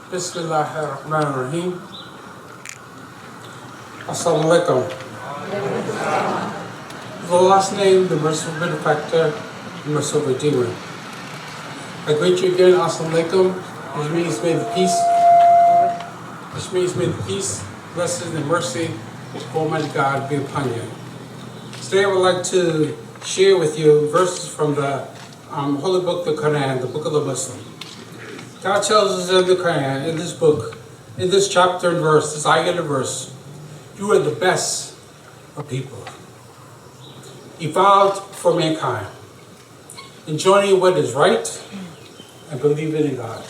Bismillahirrahmanirrahim. Assalamu alaikum. The last name, the merciful benefactor, the merciful redeemer. I greet you again, Assalamu alaikum, which means may the peace, blessings, and mercy of Almighty God be upon you. Today I would like to share with you verses from the Holy Book, the Quran, the Book of the Muslim. God tells us in the Quran, in this book, in this chapter and verse, this ayah and verse, you are the best of people, evolved for mankind, enjoying what is right and believing in God.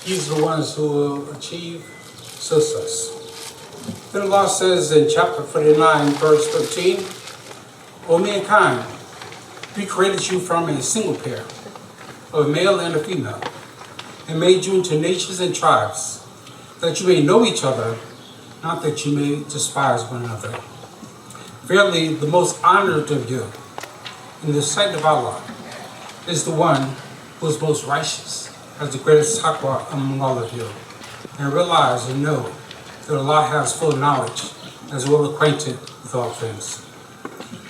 These are the ones who will achieve success. Then Allah says in chapter 49, verse 13, O mankind, we created you from a single pair, of a male and a female, and made you into nations and tribes, that you may know each other, not that you may despise one another. Verily, the most honored of you, in the sight of Allah, is the one who is most righteous, has the greatest taqwa among all of you, and realize and know that Allah has full knowledge, as well acquainted with all things.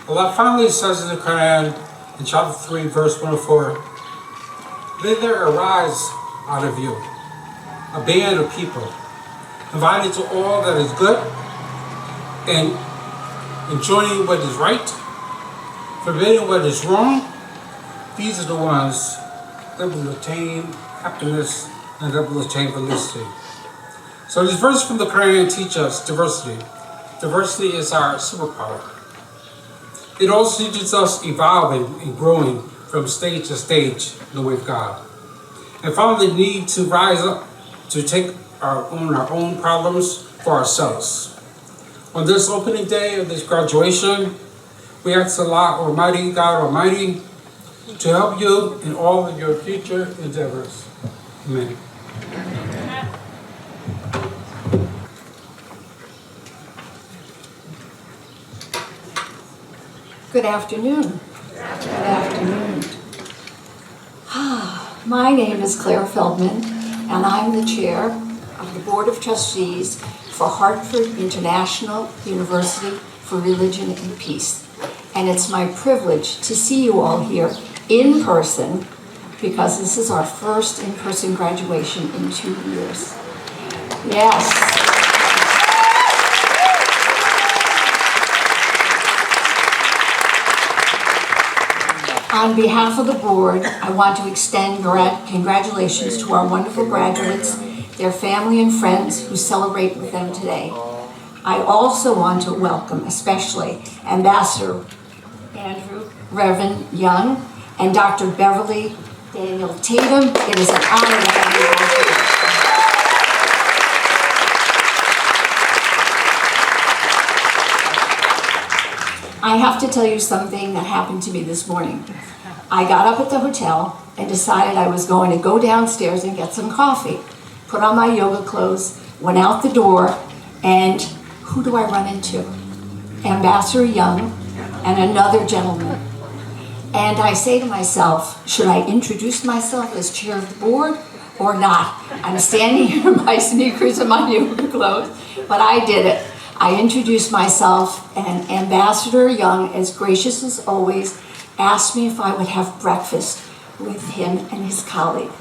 Allah finally says in the Quran, in chapter 3, verse 104, let there arise out of you a band of people, invited to all that is good, and enjoining what is right, forbidding what is wrong. These are the ones that will attain happiness and that will attain felicity. So these verses from the Quran teach us diversity. Diversity is our superpower. It also teaches us evolving and growing from stage to stage in the way of God. And finally, the need to rise up to take our own problems for ourselves. On this opening day of this graduation, we ask Allah Almighty, God Almighty, to help you in all of your future endeavors. Amen. Good afternoon. Good afternoon. My name is Claire Feldman, and I'm the chair of the Board of Trustees for Hartford International University for Religion and Peace. And it's my privilege to see you all here in person, because this is our first in-person graduation in 2 years. Yes. On behalf of the board, I want to extend congratulations to our wonderful graduates, their family and friends who celebrate with them today. I also want to welcome especially Ambassador Andrew Reverend Young and Dr. Beverly Daniel Tatum. It is an honor to have you all here. I have to tell you something that happened to me this morning. I got up at the hotel and decided I was going to go downstairs and get some coffee. Put on my yoga clothes, went out the door, and who do I run into? Ambassador Young and another gentleman. And I say to myself, should I introduce myself as chair of the board or not? I'm standing here in my sneakers and my yoga clothes, but I did it. I introduced myself, and Ambassador Young, as gracious as always, asked me if I would have breakfast with him and his colleague.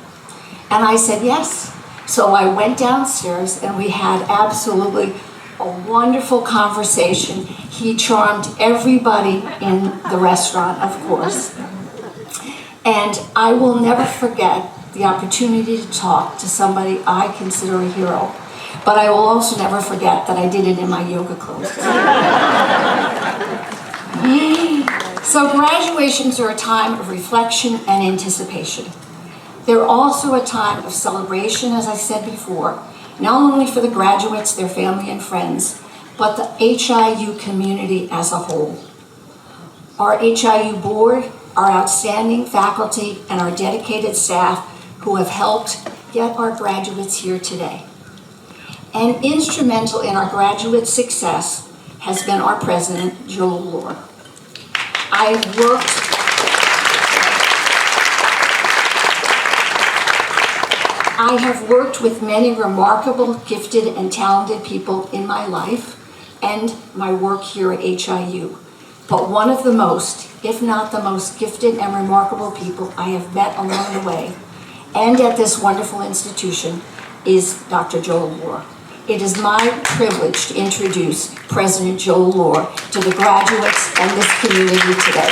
And I said yes. So I went downstairs and we had absolutely a wonderful conversation. He charmed everybody in the restaurant, of course. And I will never forget the opportunity to talk to somebody I consider a hero. But I will also never forget that I did it in my yoga clothes. So graduations are a time of reflection and anticipation. They're also a time of celebration, as I said before, not only for the graduates, their family and friends, but the HIU community as a whole. Our HIU board, our outstanding faculty, and our dedicated staff who have helped get our graduates here today. And instrumental in our graduate success has been our president, Joel Lohr. I have worked with many remarkable, gifted, and talented people in my life and my work here at HIU. But one of the most, if not the most gifted and remarkable people I have met along the way and at this wonderful institution is Dr. Joel Lohr. It is my privilege to introduce President Joel Lohr to the graduates and this community today.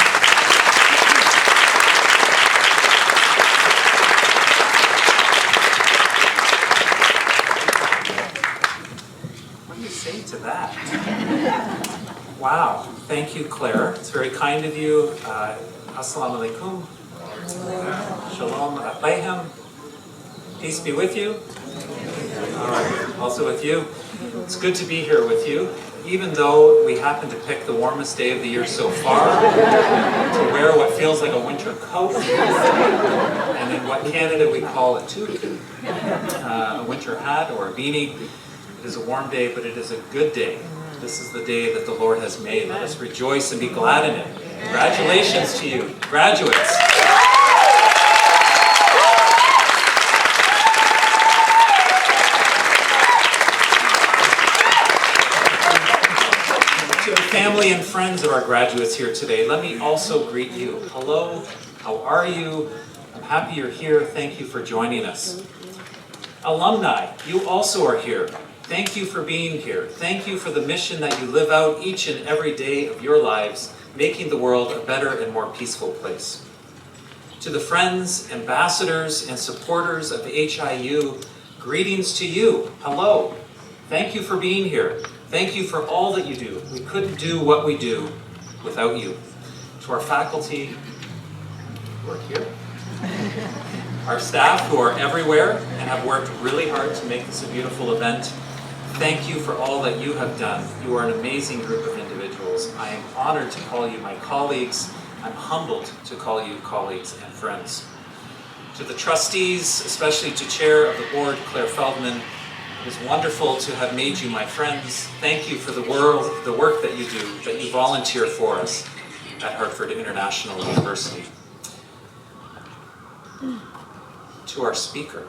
What do you say to that? Wow, thank you, Claire. It's very kind of you. Assalamu alaikum. Shalom aleichem. Peace be with you. All right, also with you. It's good to be here with you, even though we happen to pick the warmest day of the year so far, to wear what feels like a winter coat, and in what Canada we call a toque, a winter hat or a beanie. It is a warm day, but it is a good day. This is the day that the Lord has made. Let us rejoice and be glad in it. Congratulations to you, graduates. To the family and friends of our graduates here today, let me also greet you. Hello, how are you? I'm happy you're here. Thank you for joining us. Alumni, you also are here. Thank you for being here. Thank you for the mission that you live out each and every day of your lives, making the world a better and more peaceful place. To the friends, ambassadors, and supporters of HIU, greetings to you. Hello. Thank you for being here. Thank you for all that you do. We couldn't do what we do without you. To our faculty who are here, our staff who are everywhere and have worked really hard to make this a beautiful event, thank you for all that you have done. You are an amazing group of individuals. I am honored to call you my colleagues. I'm humbled to call you colleagues and friends. To the trustees, especially to Chair of the Board, Claire Feldman, it is wonderful to have made you my friends. Thank you for the work that you do, that you volunteer for us at Hartford International University. To our speaker,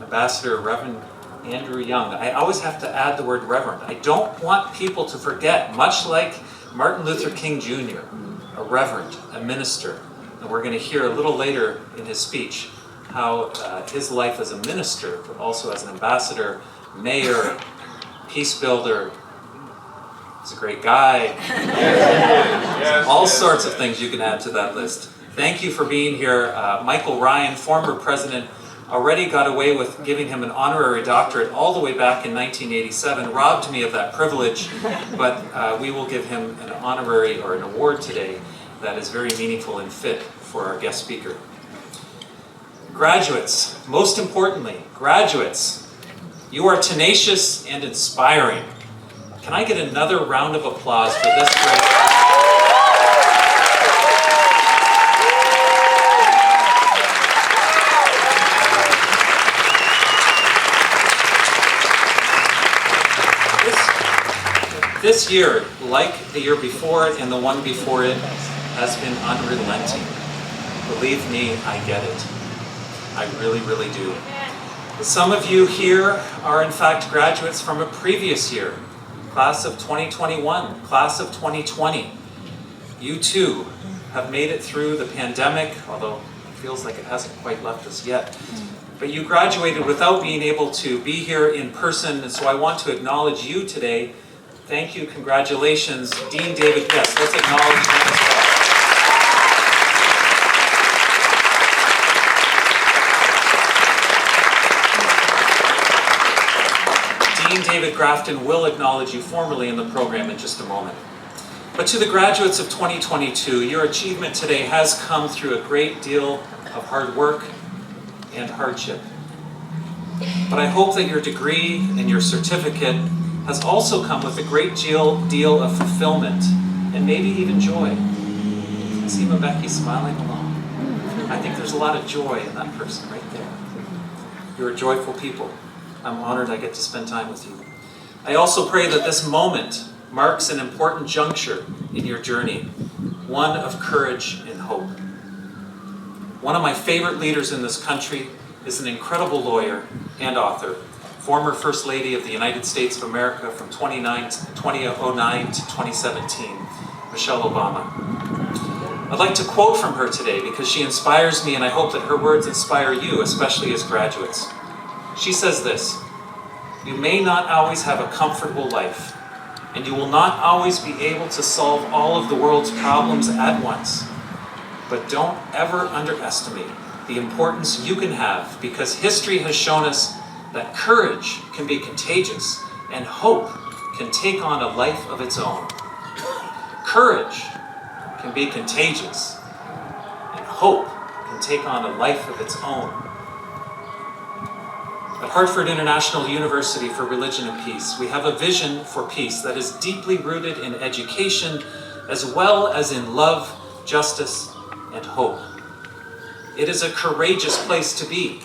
Ambassador Reverend Andrew Young. I always have to add the word Reverend. I don't want people to forget, much like Martin Luther King Jr., a reverend, a minister. And we're going to hear a little later in his speech how his life as a minister, but also as an ambassador, mayor, peace builder, he's a great guy. All sorts of things you can add to that list. Thank you for being here. Michael Ryan, former president, already got away with giving him an honorary doctorate all the way back in 1987, robbed me of that privilege, but we will give him an honorary or an award today that is very meaningful and fit for our guest speaker. Graduates, most importantly, graduates, you are tenacious and inspiring. Can I get another round of applause for this great... This year, like the year before it and the one before it, has been unrelenting. Believe me, I get it. I really, really do. Some of you here are in fact graduates from a previous year, class of 2021, class of 2020. You too have made it through the pandemic, although it feels like it hasn't quite left us yet. but you graduated without being able to be here in person, and so I want to acknowledge you today. Thank you, congratulations, Dean David. Yes, let's acknowledge him as well. Dean David Grafton will acknowledge you formally in the program in just a moment. But to the graduates of 2022, your achievement today has come through a great deal of hard work and hardship. But I hope that your degree and your certificate has also come with a great deal of fulfillment and maybe even joy. I see Mabeki smiling along. I think there's a lot of joy in that person right there. You're a joyful people. I'm honored I get to spend time with you. I also pray that this moment marks an important juncture in your journey, one of courage and hope. One of my favorite leaders in this country is an incredible lawyer and author, former First Lady of the United States of America from 2009 to 2017, Michelle Obama. I'd like to quote from her today because she inspires me, and I hope that her words inspire you, especially as graduates. She says this: "You may not always have a comfortable life, and you will not always be able to solve all of the world's problems at once. But don't ever underestimate the importance you can have, because history has shown us that courage can be contagious and hope can take on a life of its own." Courage can be contagious and hope can take on a life of its own. At Hartford International University for Religion and Peace, we have a vision for peace that is deeply rooted in education as well as in love, justice, and hope. It is a courageous place to be.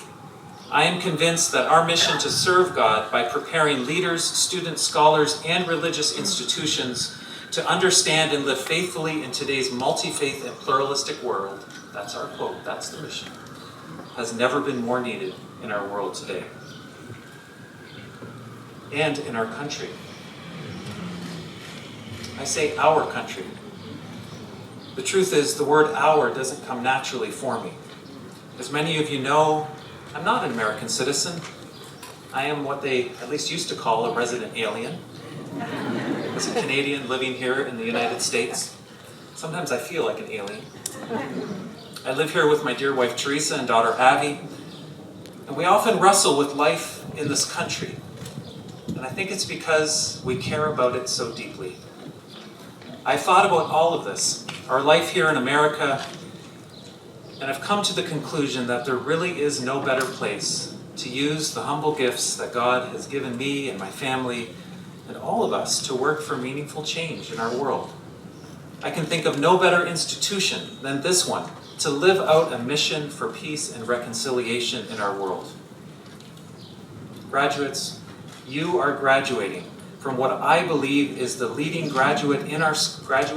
I am convinced that our mission to serve God by preparing leaders, students, scholars, and religious institutions to understand and live faithfully in today's multi-faith and pluralistic world, that's our quote, that's the mission, has never been more needed in our world today and in our country. I say our country. The truth is, the word "our" doesn't come naturally for me. As many of you know, I'm not an American citizen. I am what they at least used to call a resident alien. As a Canadian living here in the United States, sometimes I feel like an alien. I live here with my dear wife Teresa and daughter Abby, and we often wrestle with life in this country. And I think it's because we care about it so deeply. I've thought about all of this, our life here in America, and I've come to the conclusion that there really is no better place to use the humble gifts that God has given me and my family and all of us to work for meaningful change in our world. I can think of no better institution than this one to live out a mission for peace and reconciliation in our world. Graduates, you are graduating from what I believe is the leading graduate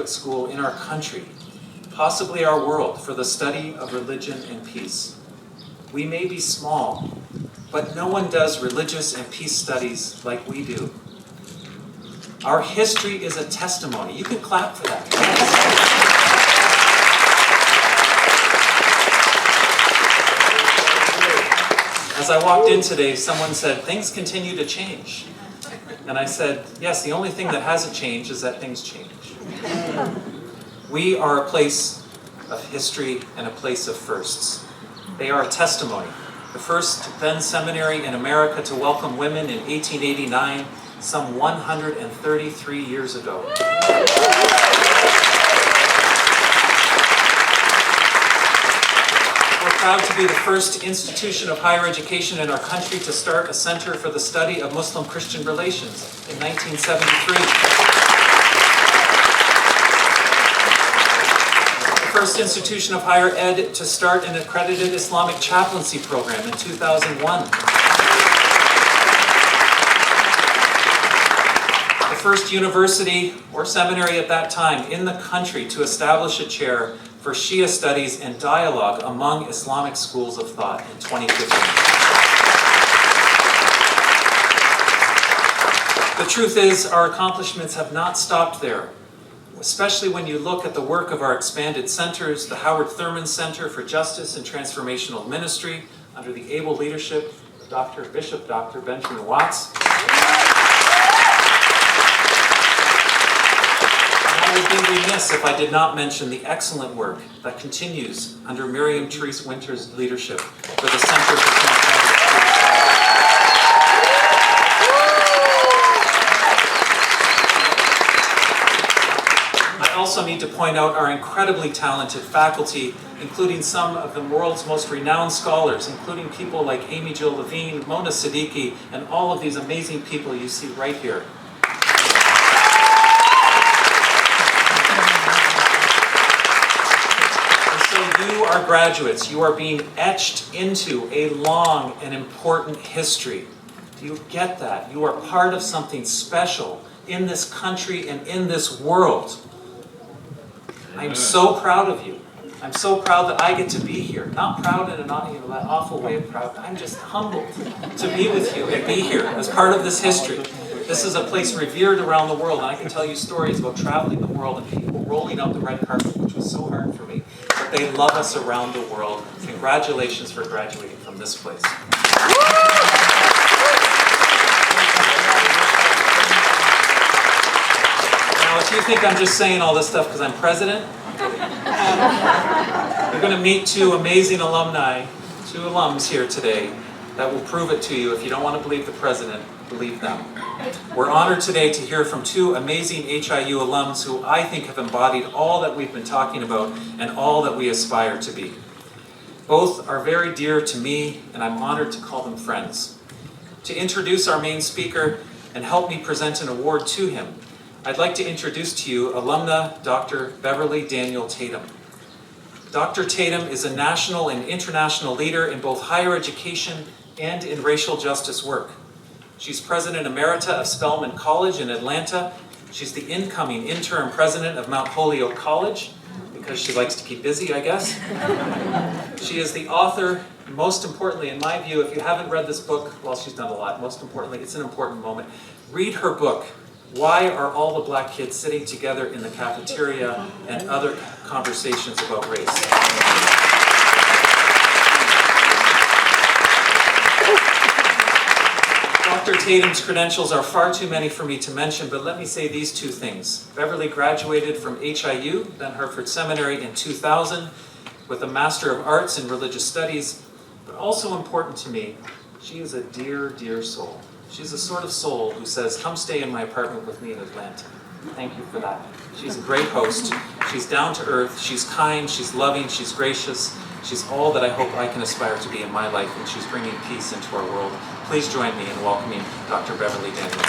school in our country, possibly our world, for the study of religion and peace. We may be small, but no one does religious and peace studies like we do. Our history is a testimony. You can clap for that. As I walked in today, someone said, "Things continue to change." And I said, yes, the only thing that hasn't changed is that things change. We are a place of history and a place of firsts. They are a testimony. The first then seminary in America to welcome women in 1889, some 133 years ago. We're proud to be the first institution of higher education in our country to start a center for the study of Muslim-Christian relations in 1973. The first institution of higher ed to start an accredited Islamic chaplaincy program in 2001. The first university or seminary at that time in the country to establish a chair for Shia studies and dialogue among Islamic schools of thought in 2015. The truth is, our accomplishments have not stopped there, especially when you look at the work of our expanded centers, the Howard Thurman Center for Justice and Transformational Ministry, under the able leadership of Bishop Dr. Benjamin Watts. I would be remiss if I did not mention the excellent work that continues under Miriam Therese Winter's leadership for the Center for Transformative Spirituality. I also need to point out our incredibly talented faculty, including some of the world's most renowned scholars, including people like Amy Jill Levine, Mona Siddiqui, and all of these amazing people you see right here. You are graduates. You are being etched into a long and important history. Do you get that? You are part of something special in this country and in this world. I'm so proud of you. I'm so proud that I get to be here. Not proud in an that awful way of proud. I'm just humbled to be with you and be here as part of this history. This is a place revered around the world, and I can tell you stories about traveling the world and people rolling out the red carpet, which was so hard for me. But they love us around the world. Congratulations for graduating from this place. Now, if you think I'm just saying all this stuff because I'm president, you're going to meet two amazing alumni, two alums here today that will prove it to you. If you don't want to believe the president, believe them. We're honored today to hear from two amazing HIU alums who I think have embodied all that we've been talking about and all that we aspire to be. Both are very dear to me, and I'm honored to call them friends. To introduce our main speaker and help me present an award to him, I'd like to introduce to you alumna Dr. Beverly Daniel Tatum. Dr. Tatum is a national and international leader in both higher education and in racial justice work. She's President Emerita of Spelman College in Atlanta. She's the incoming interim president of Mount Holyoke College, because she likes to keep busy, I guess. She is the author, most importantly, in my view, if you haven't read this book, well, she's done a lot, most importantly, it's an important moment. Read her book, Why Are All the Black Kids Sitting Together in the Cafeteria, and Other Conversations About Race. Dr. Tatum's credentials are far too many for me to mention, but let me say these two things. Beverly graduated from HIU, then Hartford Seminary in 2000, with a Master of Arts in Religious Studies, but also important to me, she is a dear, dear soul. She's the sort of soul who says, come stay in my apartment with me in Atlanta. Thank you for that. She's a great host. She's down to earth. She's kind. She's loving. She's gracious. She's all that I hope I can aspire to be in my life, and she's bringing peace into our world. Please join me in welcoming Dr. Beverly Daniel.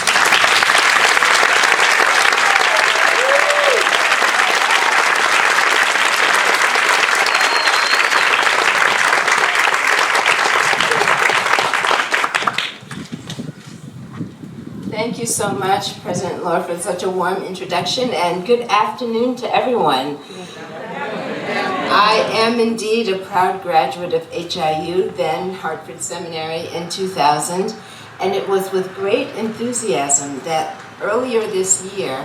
Thank you so much, President Lohr, for such a warm introduction, and good afternoon to everyone. I am indeed a proud graduate of HIU, then Hartford Seminary, in 2000, and it was with great enthusiasm that earlier this year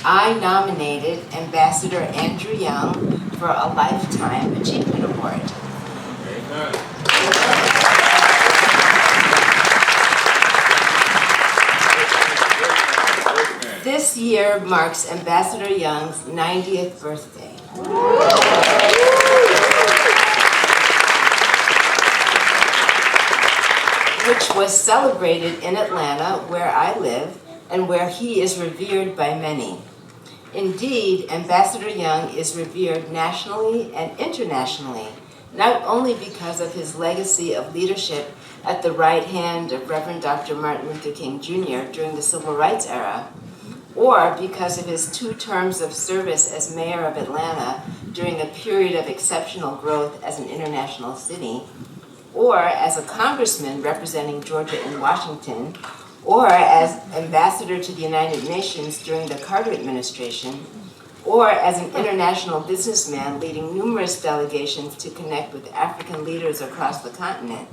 I nominated Ambassador Andrew Young for a Lifetime Achievement Award. This year marks Ambassador Young's 90th birthday. Which was celebrated in Atlanta, where I live, and where he is revered by many. Indeed, Ambassador Young is revered nationally and internationally, not only because of his legacy of leadership at the right hand of Reverend Dr. Martin Luther King Jr. during the Civil Rights era, or because of his 2 terms of service as mayor of Atlanta during a period of exceptional growth as an international city, or as a congressman representing Georgia and Washington, or as ambassador to the United Nations during the Carter administration, or as an international businessman leading numerous delegations to connect with African leaders across the continent,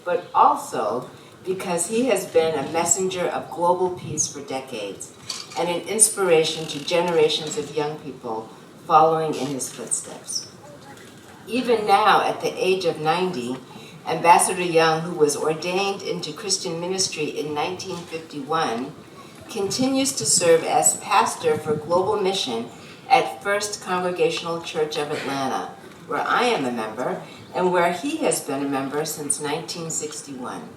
but also because he has been a messenger of global peace for decades and an inspiration to generations of young people following in his footsteps. Even now, at the age of 90, Ambassador Young, who was ordained into Christian ministry in 1951, continues to serve as pastor for global mission at First Congregational Church of Atlanta, where I am a member, and where he has been a member since 1961.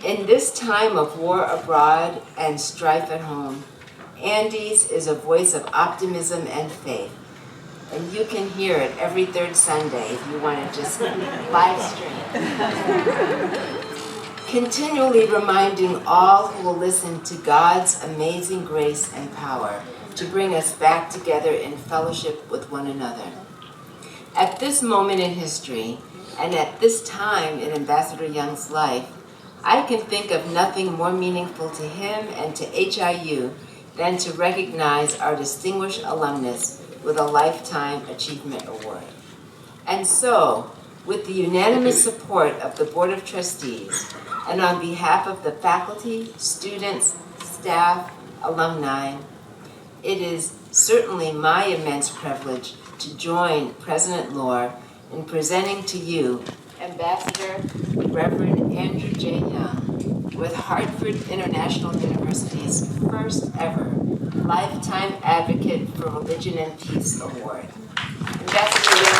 In this time of war abroad and strife at home, Andy's is a voice of optimism and faith. And you can hear it every third Sunday if you want to just live stream. Continually reminding all who will listen to God's amazing grace and power to bring us back together in fellowship with one another. At this moment in history, and at this time in Ambassador Young's life, I can think of nothing more meaningful to him and to HIU than to recognize our distinguished alumnus with a Lifetime Achievement Award. And so, with the unanimous support of the Board of Trustees, and on behalf of the faculty, students, staff, alumni, it is certainly my immense privilege to join President Lohr in presenting to you Ambassador Reverend Andrew J. Young with Hartford International University's first ever Lifetime Advocate for Religion and Peace Award. Ambassador Young.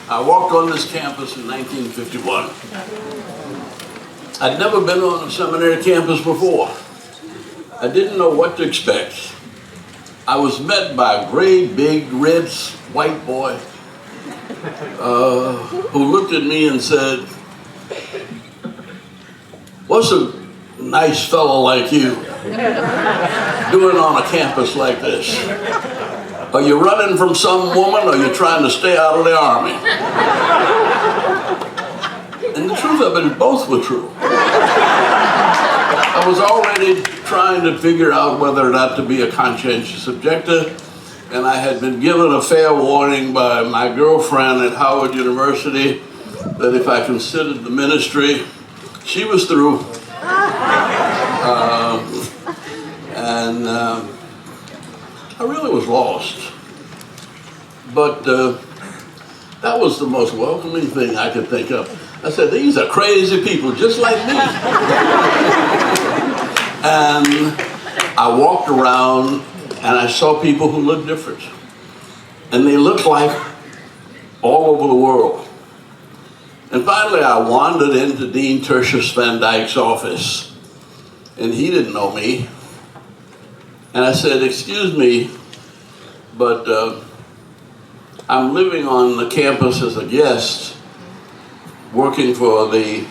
I walked on this campus in 1951. I'd never been on a seminary campus before. I didn't know what to expect. I was met by a great, big, red, white boy who looked at me and said, "What's a nice fellow like you doing on a campus like this? Are you running from some woman or are you trying to stay out of the army?" And the truth of it is both were true. I was already trying to figure out whether or not to be a conscientious objector, and I had been given a fair warning by my girlfriend at Howard University that if I considered the ministry, she was through. I really was lost. But that was the most welcoming thing I could think of. I said, these are crazy people just like me. And I walked around and I saw people who looked different. And they looked like all over the world. And finally I wandered into Dean Tertius Van Dyke's office. And he didn't know me. And I said, "Excuse me, but I'm living on the campus as a guest, working for the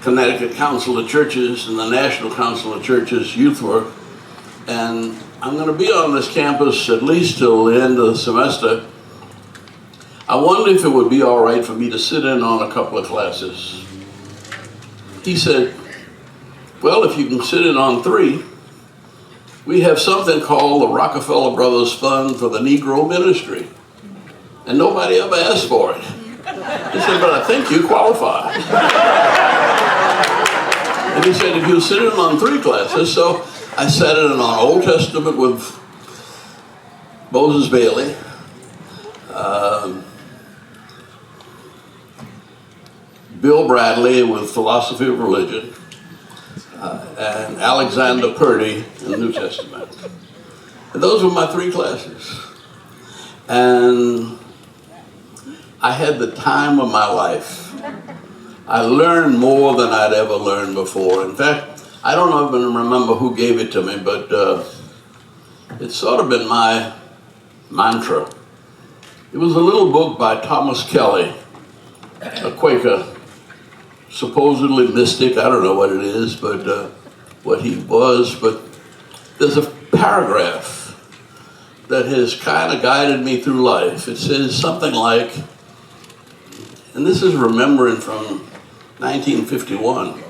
Connecticut Council of Churches and the National Council of Churches youth work, and I'm going to be on this campus at least till the end of the semester. I wonder if it would be all right for me to sit in on a couple of classes." He said, "Well, if you can sit in on 3, we have something called the Rockefeller Brothers Fund for the Negro Ministry. And nobody ever asked for it." He said, "But I think you qualify." And he said, "If you sit in on 3 classes," so I sat in on Old Testament with Moses Bailey, Bill Bradley with Philosophy of Religion, and Alexander Purdy in the New Testament. And those were my 3 classes. And I had the time of my life. I learned more than I'd ever learned before. In fact, I don't even remember who gave it to me, but it's sort of been my mantra. It was a little book by Thomas Kelly, a Quaker, supposedly mystic. I don't know what it is, but what he was. But there's a paragraph that has kind of guided me through life. It says something like, and this is remembering from 1951.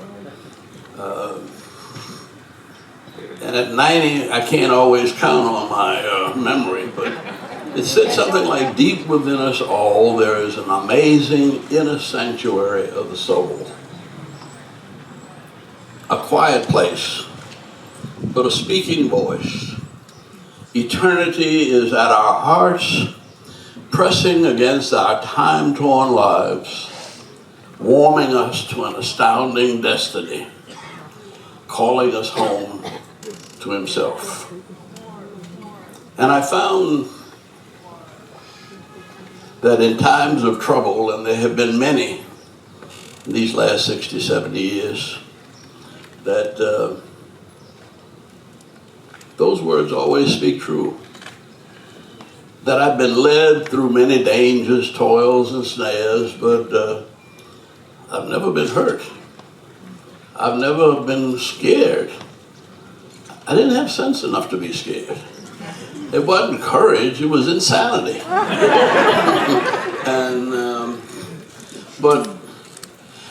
And at 90, I can't always count on my memory, but it said something like, deep within us all, there is an amazing inner sanctuary of the soul. A quiet place, but a speaking voice. Eternity is at our hearts, pressing against our time-torn lives, warming us to an astounding destiny, calling us home to himself. And I found that in times of trouble, and there have been many in these last 60, 70 years, that those words always speak true. That I've been led through many dangers, toils, and snares, but I've never been hurt. I've never been scared. I didn't have sense enough to be scared. It wasn't courage, it was insanity. But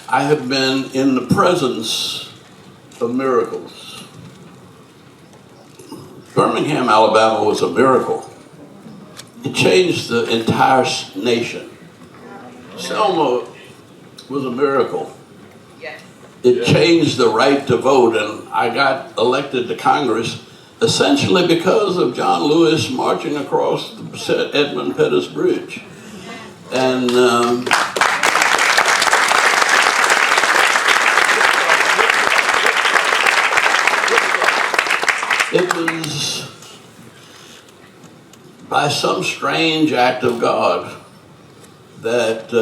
I have been in the presence of miracles. Birmingham, Alabama was a miracle. It changed the entire nation. Selma was a miracle. It changed the right to vote, and I got elected to Congress essentially because of John Lewis marching across the Edmund Pettus Bridge. And it was by some strange act of God that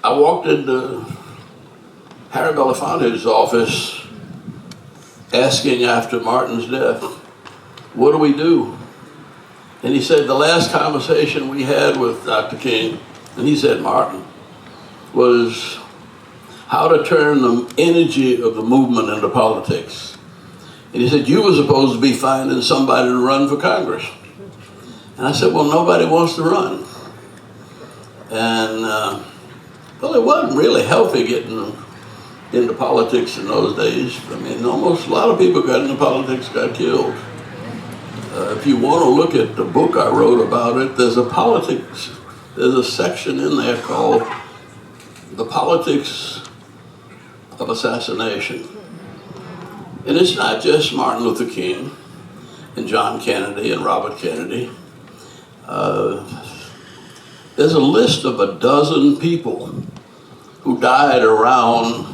I walked into Harry Belafonte's office asking after Martin's death, what do we do? And he said, the last conversation we had with Dr. King, and he said, Martin, was how to turn the energy of the movement into politics. And he said, you were supposed to be finding somebody to run for Congress. And I said, well, nobody wants to run. And, well, it wasn't really healthy getting into politics in those days. I mean, almost a lot of people got into politics, got killed. If you want to look at the book I wrote about it, there's a section in there called The Politics of Assassination. And it's not just Martin Luther King and John Kennedy and Robert Kennedy. There's a list of a dozen people who died around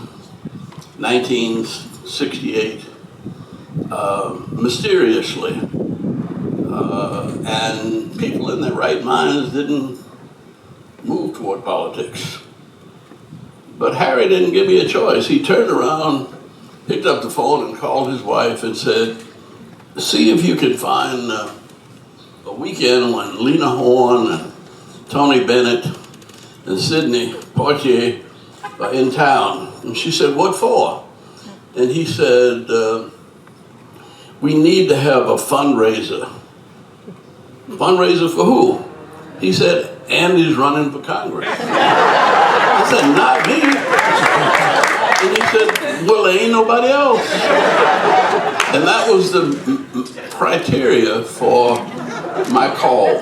1968, mysteriously. And people in their right minds didn't move toward politics. But Harry didn't give me a choice. He turned around, picked up the phone and called his wife and said, see if you can find a weekend when Lena Horne and Tony Bennett and Sidney Poitier are in town. And she said, what for? And he said, we need to have a fundraiser. Fundraiser for who? He said, Andy's running for Congress. I said, not me. And he said, well, there ain't nobody else. And that was the criteria for my call.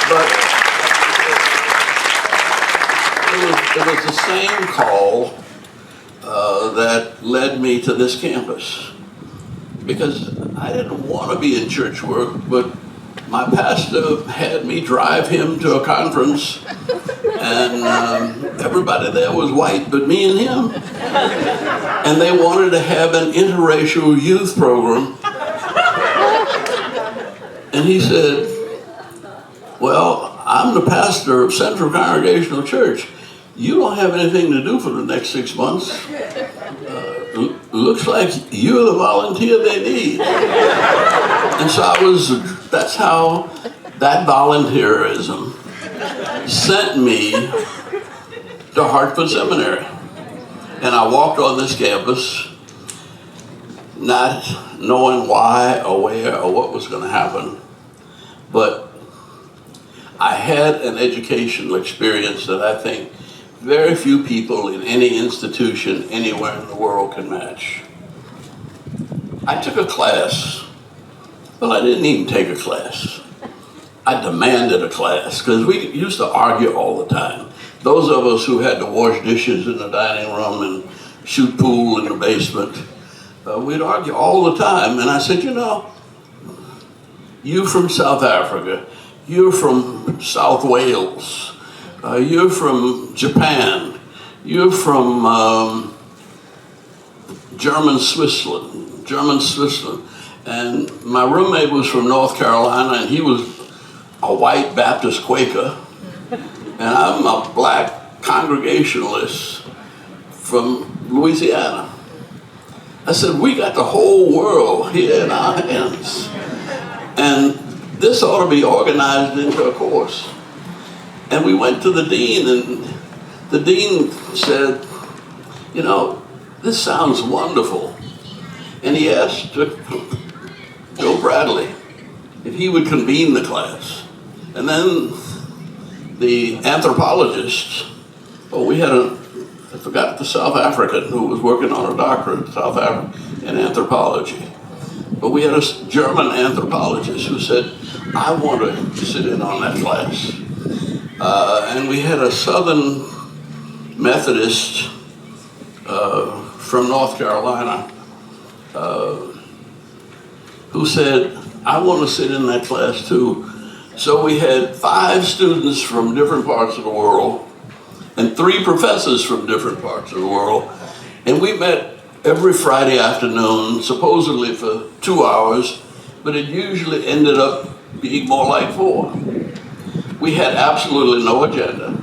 But it was the same call that led me to this campus. Because I didn't want to be in church work, but my pastor had me drive him to a conference, and everybody there was white but me and him. And they wanted to have an interracial youth program. And he said, well, I'm the pastor of Central Congregational Church. You don't have anything to do for the next 6 months. looks like you're the volunteer they need. And so that's how that volunteerism sent me to Hartford Seminary. And I walked on this campus not knowing why or where or what was going to happen, but I had an educational experience that I think very few people in any institution anywhere in the world can match. I took a class. Well, I didn't even take a class. I demanded a class because we used to argue all the time. Those of us who had to wash dishes in the dining room and shoot pool in the basement, we'd argue all the time. And I said, you know, you from South Africa, you're from South Wales, you're from Japan, you're from German Switzerland. And my roommate was from North Carolina, and he was a white Baptist Quaker. And I'm a black Congregationalist from Louisiana. I said, we got the whole world here in our hands. And this ought to be organized into a course. And we went to the dean, and the dean said, you know, this sounds wonderful. And he asked Joe Bradley if he would convene the class. And then the anthropologist, I forgot the South African who was working on a doctorate in South Africa in anthropology. But we had a German anthropologist who said, I want to sit in on that class. And we had a Southern Methodist from North Carolina who said, I want to sit in that class too. So we had 5 students from different parts of the world and 3 professors from different parts of the world. And we met every Friday afternoon, supposedly for 2 hours, but it usually ended up being more like 4. We had absolutely no agenda.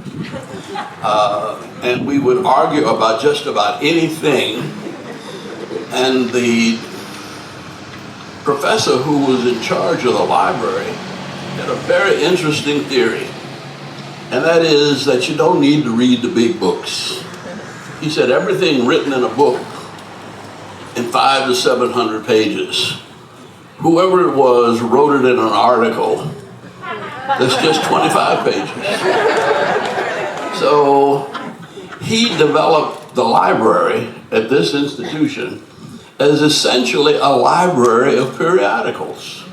And we would argue about just about anything. And the professor who was in charge of the library had a very interesting theory. And that is that you don't need to read the big books. He said everything written in a book in 500 to 700 pages, whoever it was wrote it in an article that's just 25 pages. So he developed the library at this institution as essentially a library of periodicals.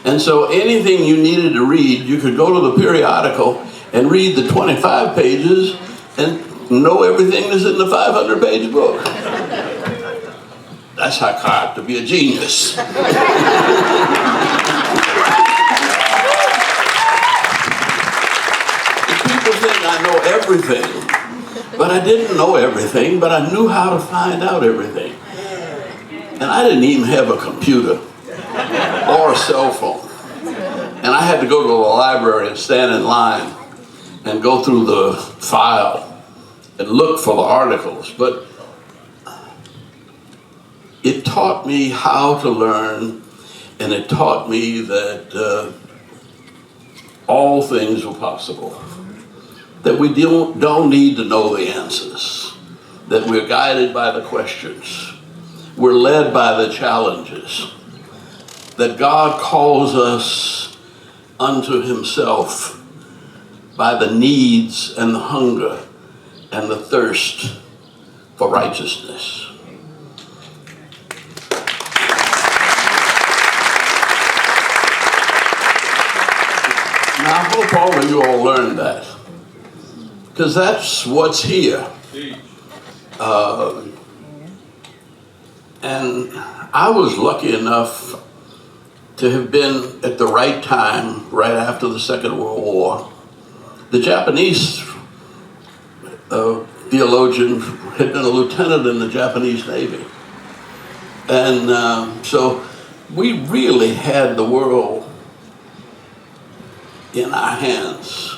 And so anything you needed to read, you could go to the periodical and read the 25 pages and know everything that's in the 500-page book. That's how hard to be a genius. People think I know everything, but I didn't know everything, but I knew how to find out everything. And I didn't even have a computer or a cell phone. And I had to go to the library and stand in line and go through the file and look for the articles. But it taught me how to learn, and it taught me that all things are possible. That we don't need to know the answers. That we're guided by the questions. We're led by the challenges. That God calls us unto himself by the needs and the hunger and the thirst for righteousness. Now, I hope all of you all learned that, because that's what's here. And I was lucky enough to have been at the right time, right after the Second World War. The Japanese theologian had been a lieutenant in the Japanese Navy. And so we really had the world in our hands.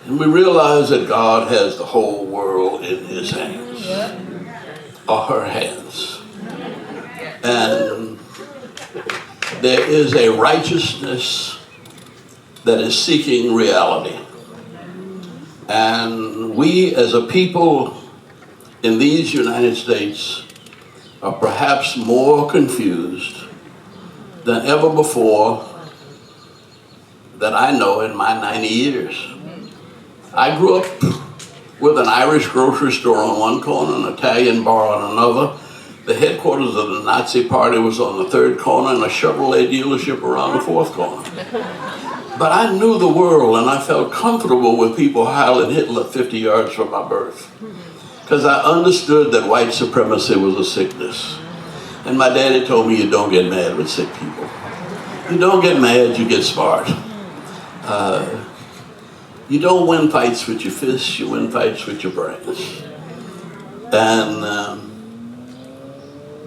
And we realized that God has the whole world in his hands, or her hands. And there is a righteousness that is seeking reality. And we as a people in these United States are perhaps more confused than ever before that I know in my 90 years. I grew up with an Irish grocery store on one corner, an Italian bar on another. The headquarters of the Nazi Party was on the third corner, and a Chevrolet dealership around the fourth corner. But I knew the world, and I felt comfortable with people hailing Hitler 50 yards from my birth, because I understood that white supremacy was a sickness. And my daddy told me, you don't get mad with sick people. You don't get mad, you get smart. You don't win fights with your fists, you win fights with your brains. And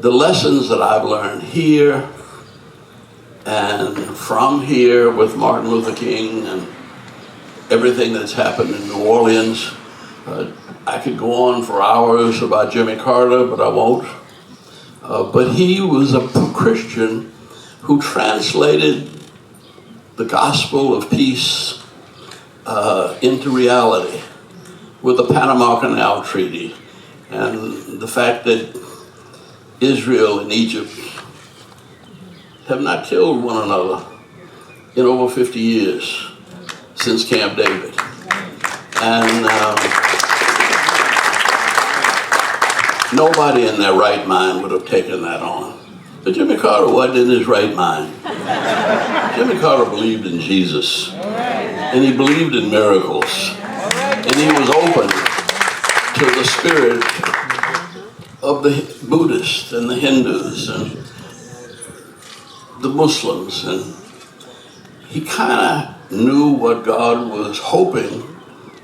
the lessons that I've learned here and from here with Martin Luther King and everything that's happened in New Orleans, I could go on for hours about Jimmy Carter, but I won't. But he was a Christian who translated the gospel of peace into reality with the Panama Canal Treaty and the fact that Israel and Egypt have not killed one another in over 50 years since Camp David. And nobody in their right mind would have taken that on. But Jimmy Carter wasn't in his right mind. Jimmy Carter believed in Jesus, and he believed in miracles, and he was open to the spirit of the Buddhists and the Hindus and the Muslims, and he kind of knew what God was hoping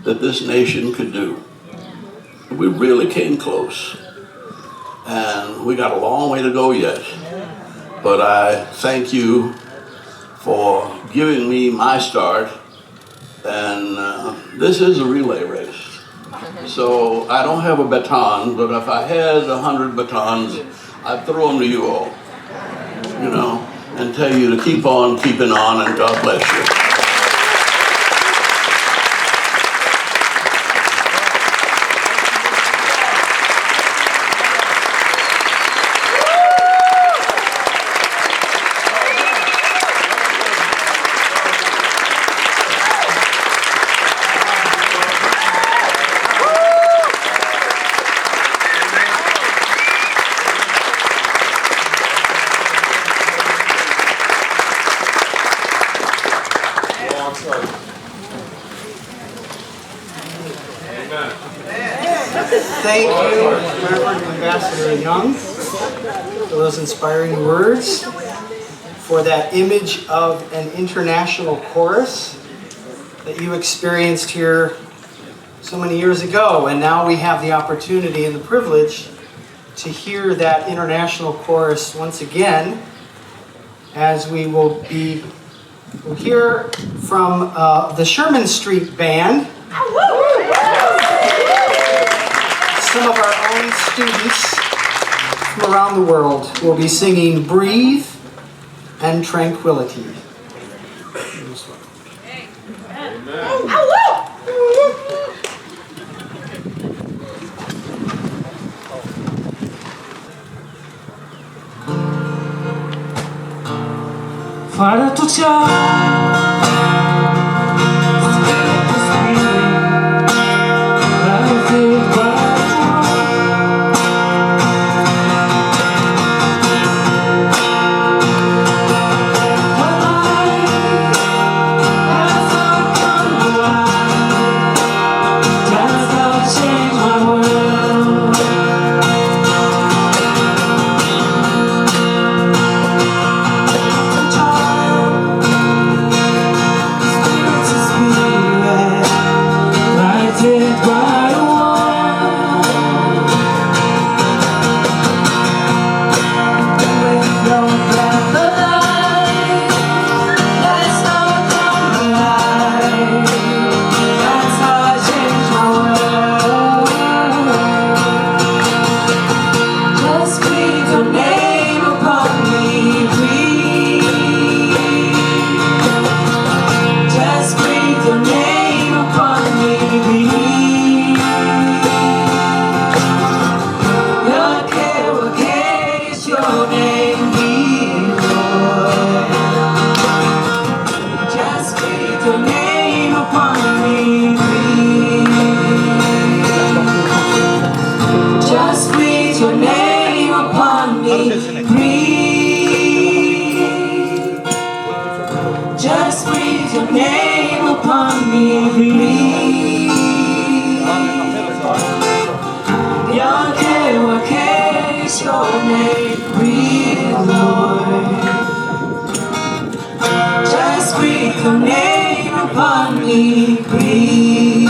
that this nation could do. We really came close, and we got a long way to go yet, but I thank you for giving me my start, and this is a relay race. So I don't have a baton, but if I had 100 batons, I'd throw them to you all, you know, and tell you to keep on keeping on, and God bless you. Thank you, Reverend Ambassador Young, for those inspiring words, for that image of an international chorus that you experienced here so many years ago. And now we have the opportunity and the privilege to hear that international chorus once again, as we'll hear from the Sherman Street Band. Some of our own students from around the world will be singing Breathe and Tranquility. Para tu Just breathe your name upon me, breathe. Yahweh, is your name, breathe, Lord. Just breathe your name upon me, breathe.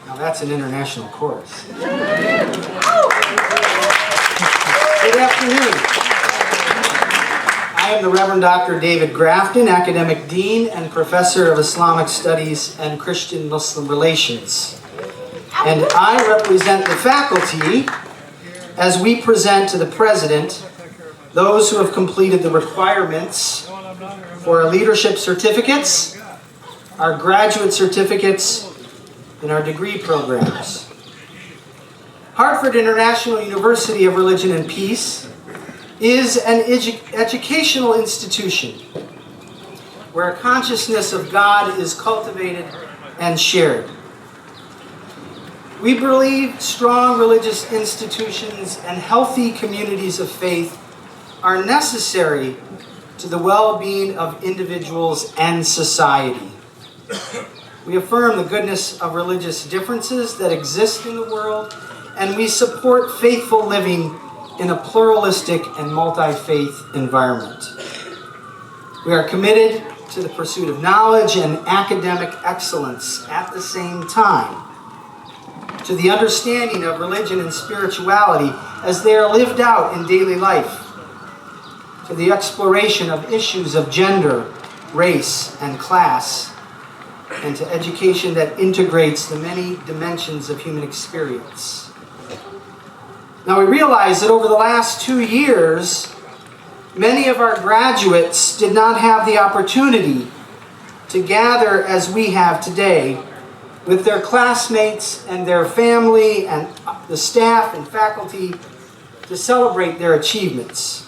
Now that's an international chorus. Good afternoon. I am the Reverend Dr. David Grafton, Academic Dean and Professor of Islamic Studies and Christian-Muslim Relations. And I represent the faculty as we present to the President those who have completed the requirements for our leadership certificates, our graduate certificates, and our degree programs. Hartford International University of Religion and Peace is an educational institution where a consciousness of God is cultivated and shared. We believe strong religious institutions and healthy communities of faith are necessary to the well-being of individuals and society. We affirm the goodness of religious differences that exist in the world, and we support faithful living in a pluralistic and multi-faith environment. We are committed to the pursuit of knowledge and academic excellence at the same time, to the understanding of religion and spirituality as they are lived out in daily life, to the exploration of issues of gender, race, and class, and to education that integrates the many dimensions of human experience. Now we realize that over the last 2 years, many of our graduates did not have the opportunity to gather as we have today with their classmates and their family and the staff and faculty to celebrate their achievements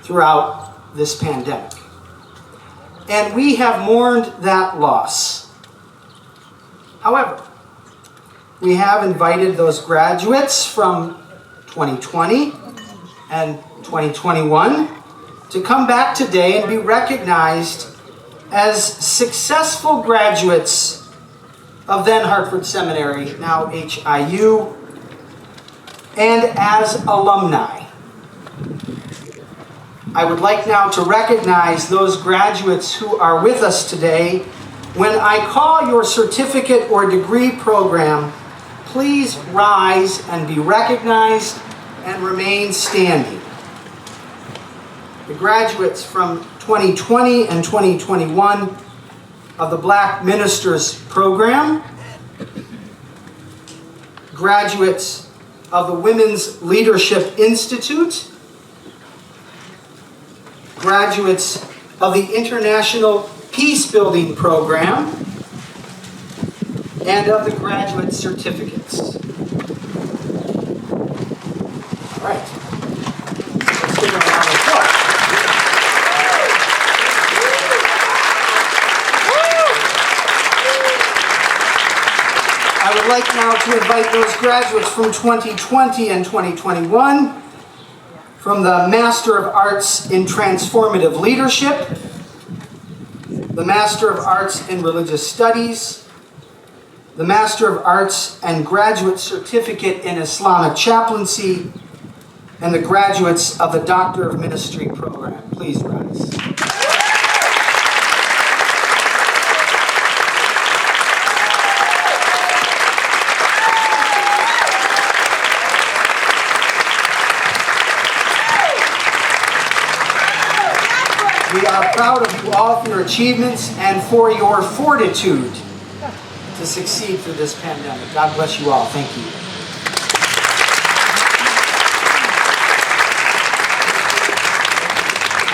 throughout this pandemic. And we have mourned that loss. However, we have invited those graduates from 2020 and 2021 to come back today and be recognized as successful graduates of then Hartford Seminary, now HIU, and as alumni. I would like now to recognize those graduates who are with us today. When I call your certificate or degree program, please rise and be recognized and remain standing. The graduates from 2020 and 2021 of the Black Ministers Program, graduates of the Women's Leadership Institute, graduates of the International Peace Building Program, and of the graduate certificates. All right. Let's give them a round of applause. I would like now to invite those graduates from 2020 and 2021 from the Master of Arts in Transformative Leadership, the Master of Arts in Religious Studies, the Master of Arts and Graduate Certificate in Islamic Chaplaincy, and the graduates of the Doctor of Ministry program. Please rise. We are proud of you all for your achievements and for your fortitude to succeed through this pandemic. God bless you all. Thank you.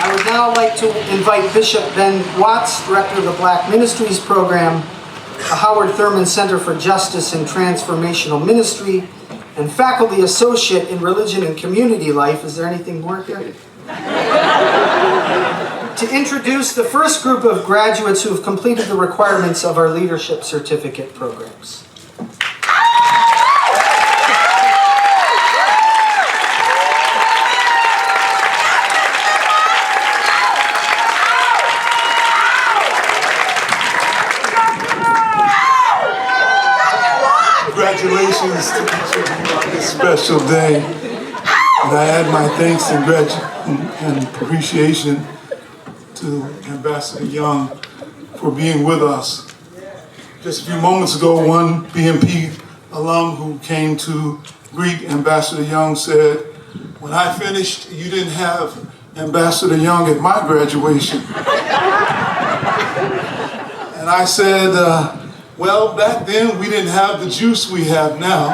I would now like to invite Bishop Ben Watts, Director of the Black Ministries Program, the Howard Thurman Center for Justice and Transformational Ministry, and Faculty Associate in Religion and Community Life. Is there anything more here? To introduce the first group of graduates who have completed the requirements of our leadership certificate programs. Congratulations to each of you on this special day. And I add my thanks and appreciation to Ambassador Young for being with us. Just a few moments ago, one BMP alum who came to greet Ambassador Young said, "When I finished, you didn't have Ambassador Young at my graduation." And I said, well, back then we didn't have the juice we have now.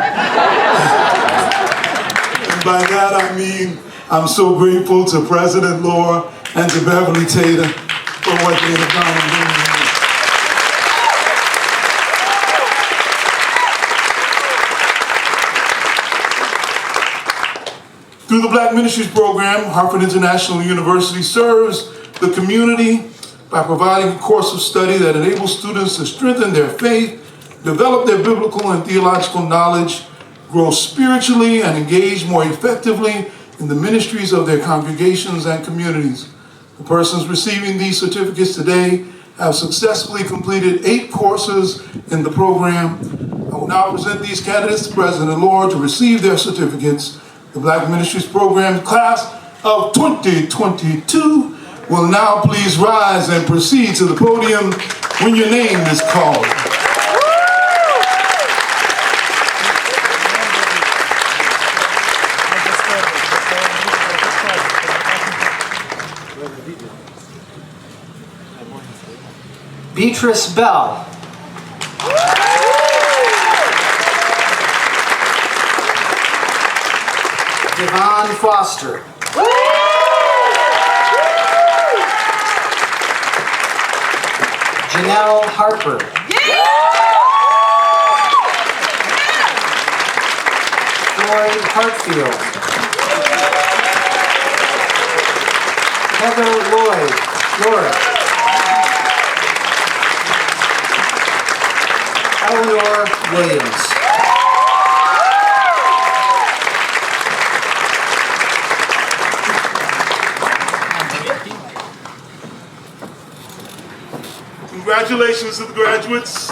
And by that I mean, I'm so grateful to President Laura and to Beverly Tater for what they have done in doing here. Through the Black Ministries Program, Hartford International University serves the community by providing a course of study that enables students to strengthen their faith, develop their biblical and theological knowledge, grow spiritually, and engage more effectively in the ministries of their congregations and communities. The persons receiving these certificates today have successfully completed 8 courses in the program. I will now present these candidates to President Laura to receive their certificates. The Black Ministries Program class of 2022 will now please rise and proceed to the podium when your name is called. Beatrice Bell. Devon Foster. Janelle Harper. Floyd Hartfield. Heather Lloyd. Laura. Eleanor Williams. Congratulations to the graduates.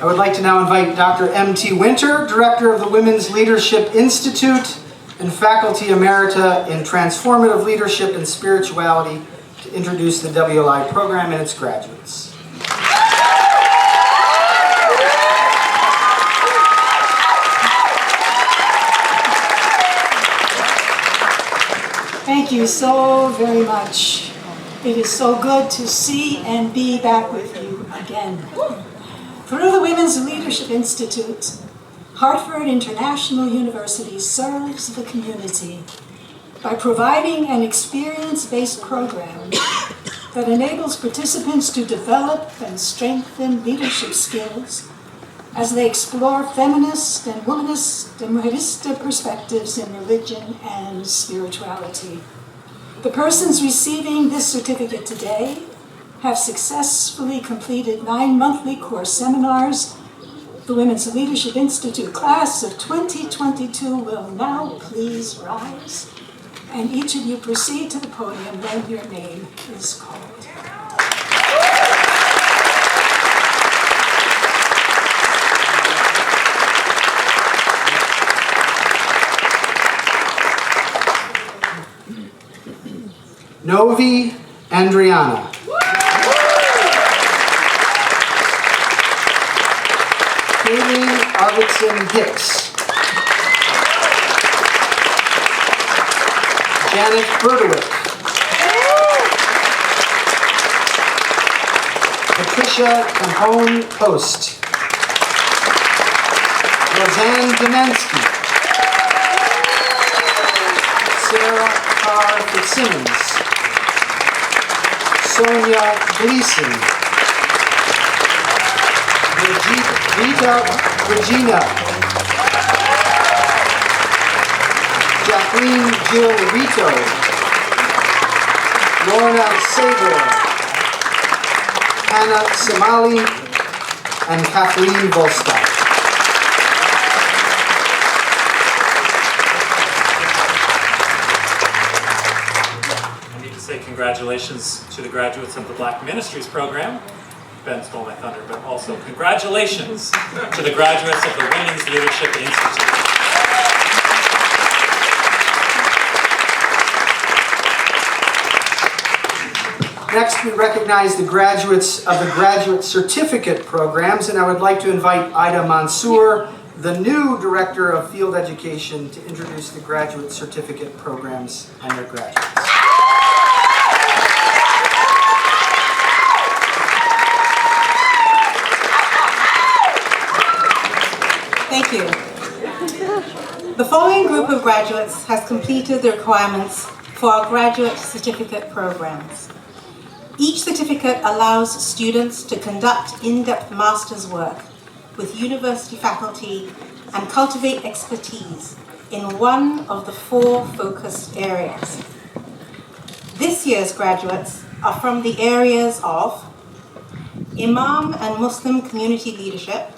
I would like to now invite Dr. M.T. Winter, Director of the Women's Leadership Institute and Faculty Emerita in Transformative Leadership and Spirituality, to introduce the WLI program and its graduates. Thank you so very much. It is so good to see and be back with you again. Through the Women's Leadership Institute, Hartford International University serves the community by providing an experience-based program that enables participants to develop and strengthen leadership skills as they explore feminist and womanist and Marista perspectives in religion and spirituality. The persons receiving this certificate today have successfully completed 9 monthly course seminars. The Women's Leadership Institute class of 2022 will now please rise, and each of you proceed to the podium when your name is called. Novi Andriana. Kayleen Arvidsson Hicks. Janet Berdewick. Patricia Cajon Post. Roseanne Demansky. Sarah Carr Fitzsimmons. Sonia Gleason. Rita Regina. Jacqueline Jill Rito. Lorna Saber. Hannah Somali. And Kathleen Volstadt. Say congratulations to the graduates of the Black Ministries program. Ben stole my thunder, but also congratulations to the graduates of the Women's Leadership Institute. Next, we recognize the graduates of the graduate certificate programs, and I would like to invite Ida Mansour, the new Director of Field Education, to introduce the graduate certificate programs and their graduates. Thank you. The following group of graduates has completed the requirements for our graduate certificate programs. Each certificate allows students to conduct in-depth master's work with university faculty and cultivate expertise in one of the 4 focused areas. This year's graduates are from the areas of Imam and Muslim community leadership,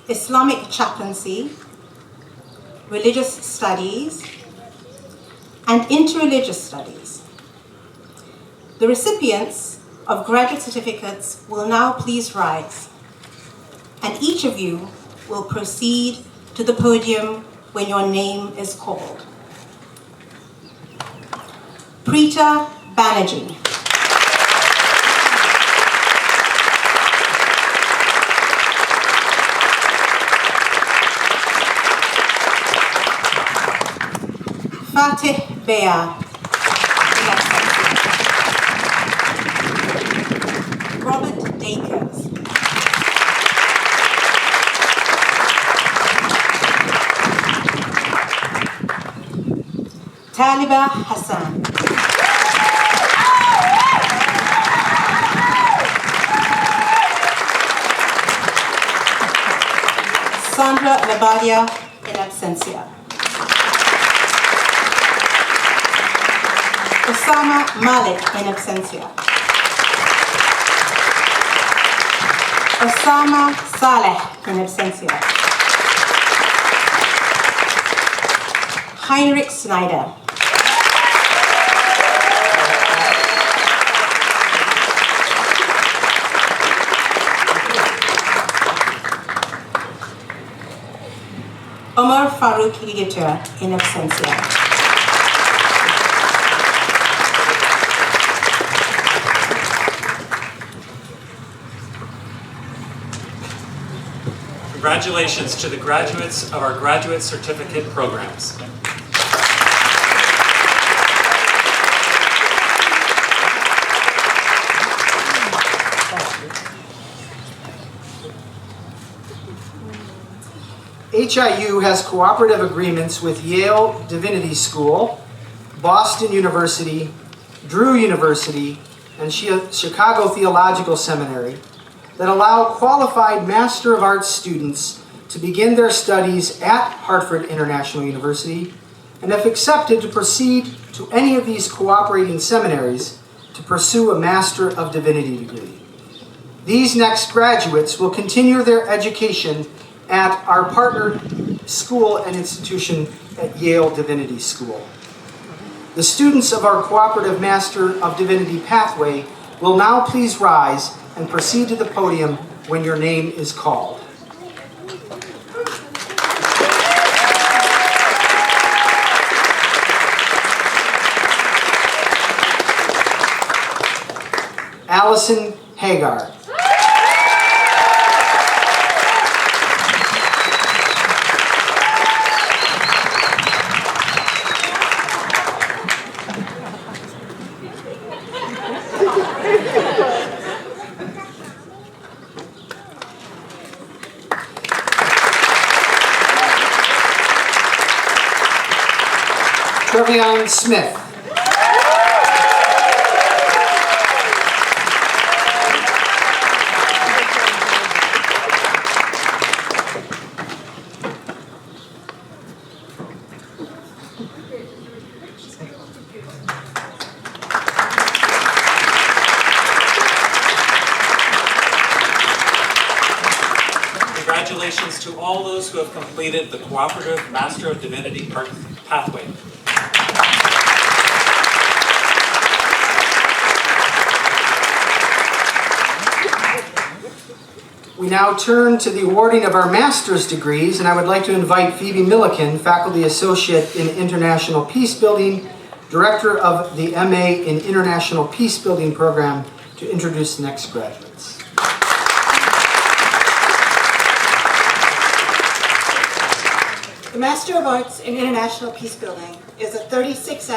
Islamic chaplaincy, religious studies, and interreligious studies. The recipients of graduate certificates will now please rise, and each of you will proceed to the podium when your name is called. Preeta Banerjee. Fatih Beya. Robert Dakers. Taliba Hassan. Sandra Labadia in absentia. Osama Malik in absentia. Osama Saleh in absentia. Heinrich Snyder. Omar Farouk Igitra, in absentia. Congratulations to the graduates of our graduate certificate programs. HIU has cooperative agreements with Yale Divinity School, Boston University, Drew University, and Chicago Theological Seminary that allow qualified Master of Arts students to begin their studies at Hartford International University, and if accepted, to proceed to any of these cooperating seminaries to pursue a Master of Divinity degree. These next graduates will continue their education at our partner school and institution at Yale Divinity School. The students of our Cooperative Master of Divinity pathway will now please rise and proceed to the podium when your name is called. Allison Hagar. Trevion Smith. Congratulations to all those who have completed the Cooperative Master of Divinity pathway. We now turn to the awarding of our master's degrees, and I would like to invite Phoebe Milliken, Faculty Associate in International Peacebuilding, Director of the MA in International Peacebuilding Program, to introduce the next graduates. The Master of Arts in International Peacebuilding is a 36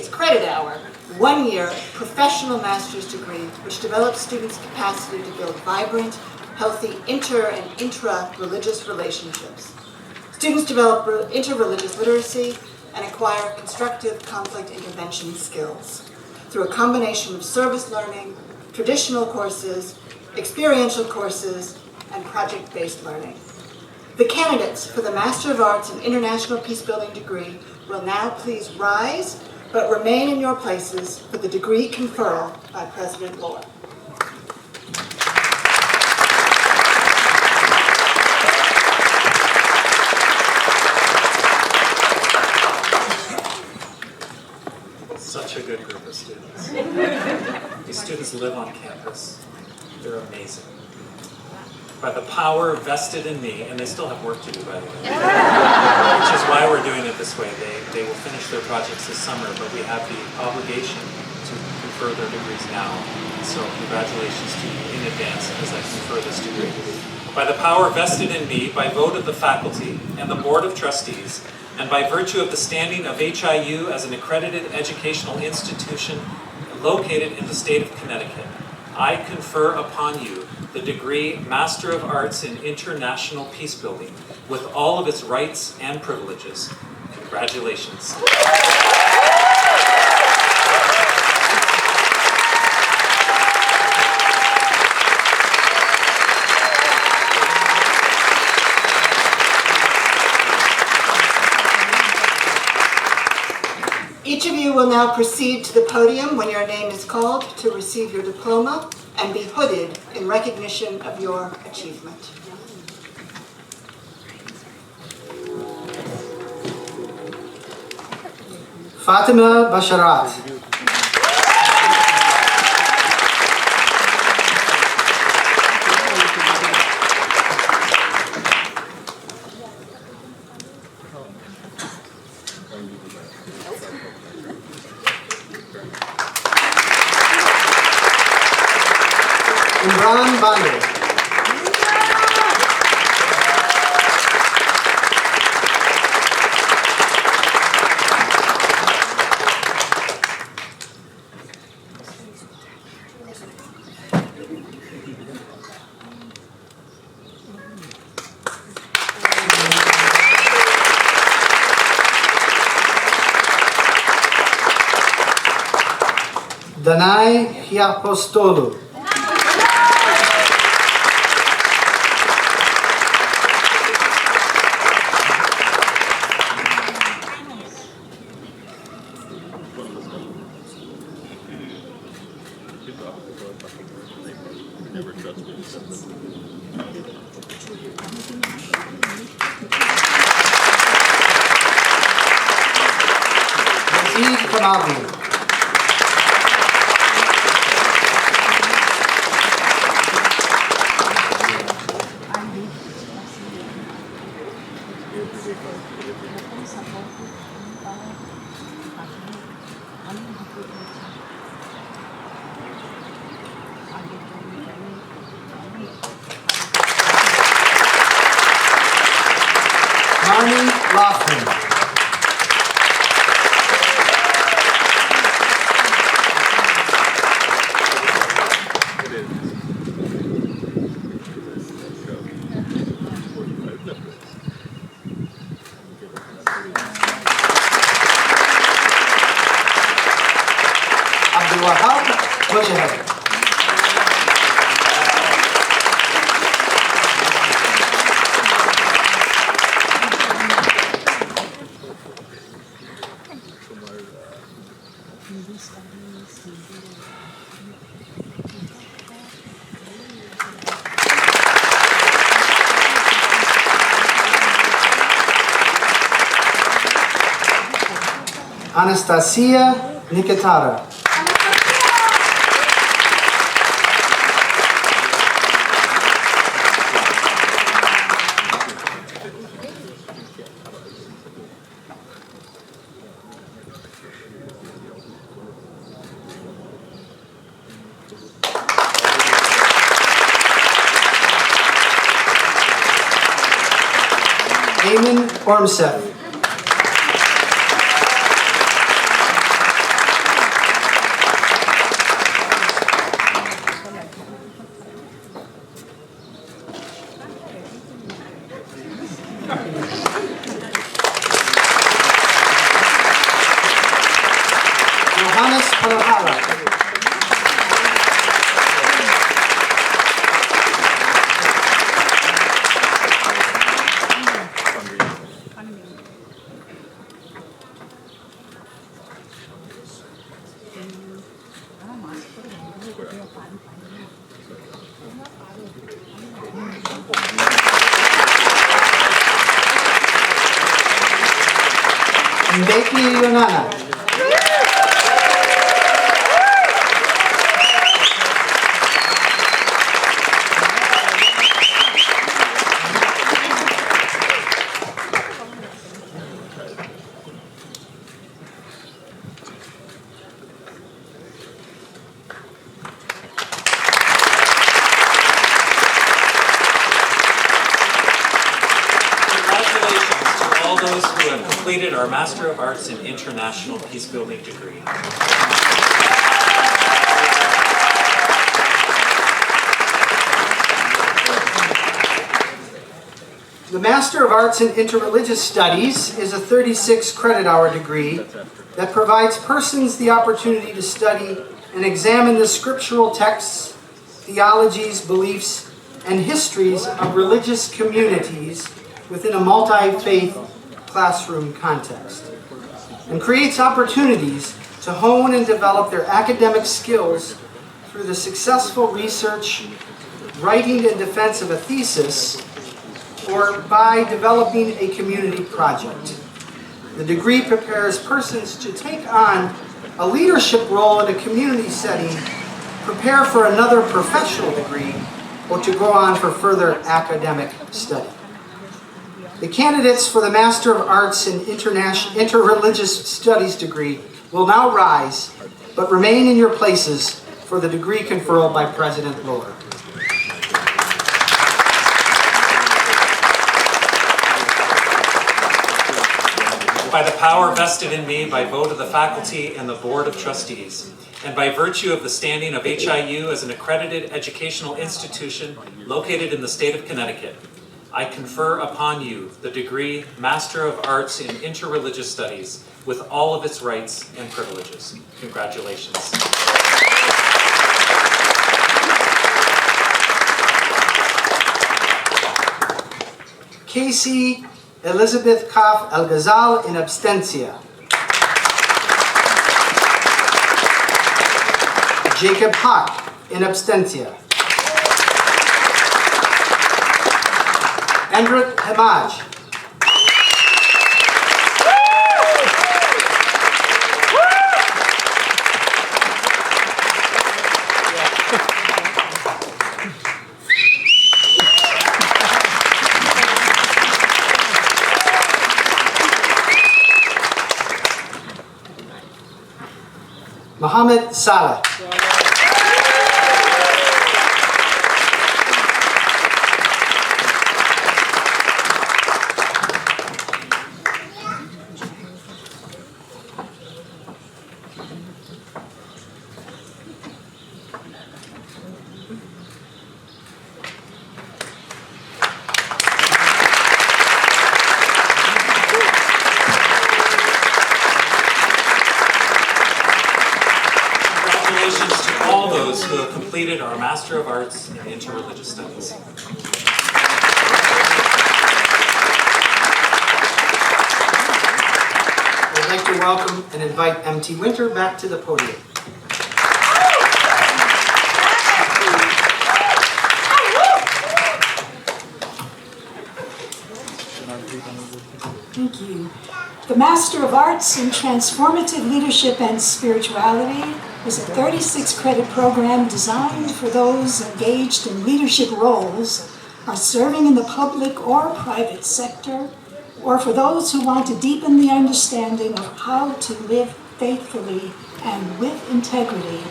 credit hour, 1-year professional master's degree which develops students' capacity to build vibrant, healthy inter- and intra-religious relationships. Students develop interreligious literacy and acquire constructive conflict intervention skills through a combination of service learning, traditional courses, experiential courses, and project-based learning. The candidates for the Master of Arts in International Peacebuilding degree will now please rise, but remain in your places for the degree conferral by President Lohr. Such a good group of students. These students live on campus. They're amazing. By the power vested in me, and they still have work to do, by the way, which is why we're doing it this way. They will finish their projects this summer, but we have the obligation to confer their degrees now. So congratulations to you in advance as I confer this degree. By the power vested in me, by vote of the faculty and the Board of Trustees, and by virtue of the standing of HIU as an accredited educational institution located in the state of Connecticut, I confer upon you the degree Master of Arts in International Peacebuilding with all of its rights and privileges. Congratulations. Each of you will now proceed to the podium when your name is called to receive your diploma and be hooded in recognition of your achievement. Fatima Basharat. Imran Bande. Danai Hiapostolu. Yazid Kamabi. Marnie Laughlin. Abdulwahab Mujahid. Anastasia Nikitara. Eamon Ormseth. Johannes Palapala. Mbeki Yonana. Congratulations to all those who have completed our Master of Arts in International Peacebuilding degree. The Master of Arts in Interreligious Studies is a 36 credit hour degree that provides persons the opportunity to study and examine the scriptural texts, theologies, beliefs, and histories of religious communities within a multi-faith classroom context, and creates opportunities to hone and develop their academic skills through the successful research, writing and defense of a thesis, or by developing a community project. The degree prepares persons to take on a leadership role in a community setting, prepare for another professional degree, or to go on for further academic study. The candidates for the Master of Arts in Interreligious Studies degree will now rise, but remain in your places for the degree conferred by President Lohr. By the power vested in me by vote of the faculty and the Board of Trustees, and by virtue of the standing of HIU as an accredited educational institution located in the state of Connecticut, I confer upon you the degree Master of Arts in Interreligious Studies with all of its rights and privileges. Congratulations. Casey Elizabeth Kaf El-Ghazal in absentia. Jacob Hock in absentia. Endrit Hamaj. Mohammed Saleh. Who have completed our Master of Arts in Interreligious Studies. I'd like to welcome and invite M.T. Winter back to the podium. Thank you. The Master of Arts in Transformative Leadership and Spirituality is a 36-credit program designed for those engaged in leadership roles, are serving in the public or private sector, or for those who want to deepen the understanding of how to live faithfully and with integrity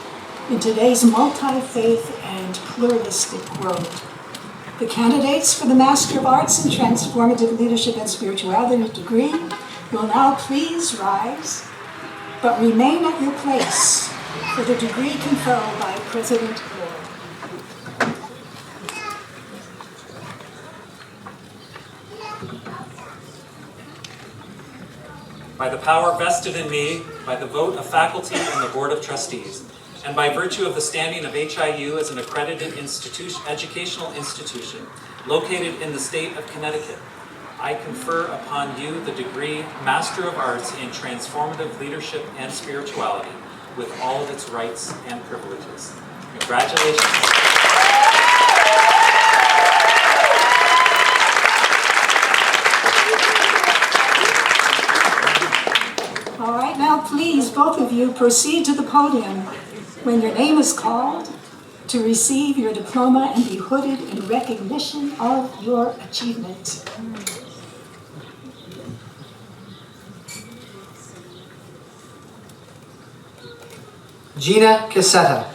in today's multi-faith and pluralistic world. The candidates for the Master of Arts in Transformative Leadership and Spirituality degree will now please rise, but remain at your place for the degree conferred by President Lohr. By the power vested in me by the vote of faculty and the Board of Trustees, and by virtue of the standing of HIU as an accredited educational institution located in the state of Connecticut, I confer upon you the degree Master of Arts in Transformative Leadership and Spirituality with all of its rights and privileges. Congratulations. All right, now please, both of you, proceed to the podium when your name is called to receive your diploma and be hooded in recognition of your achievement. Gina Casetta.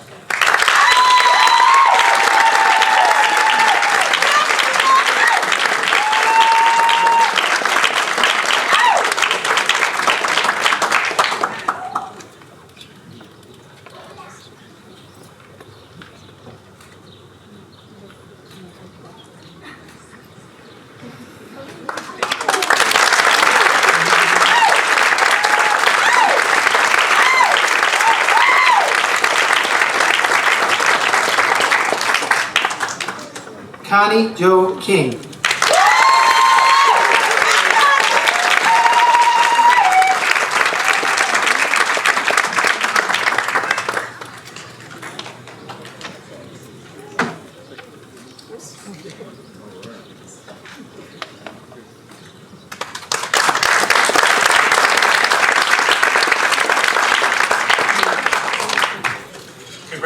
Connie Jo King.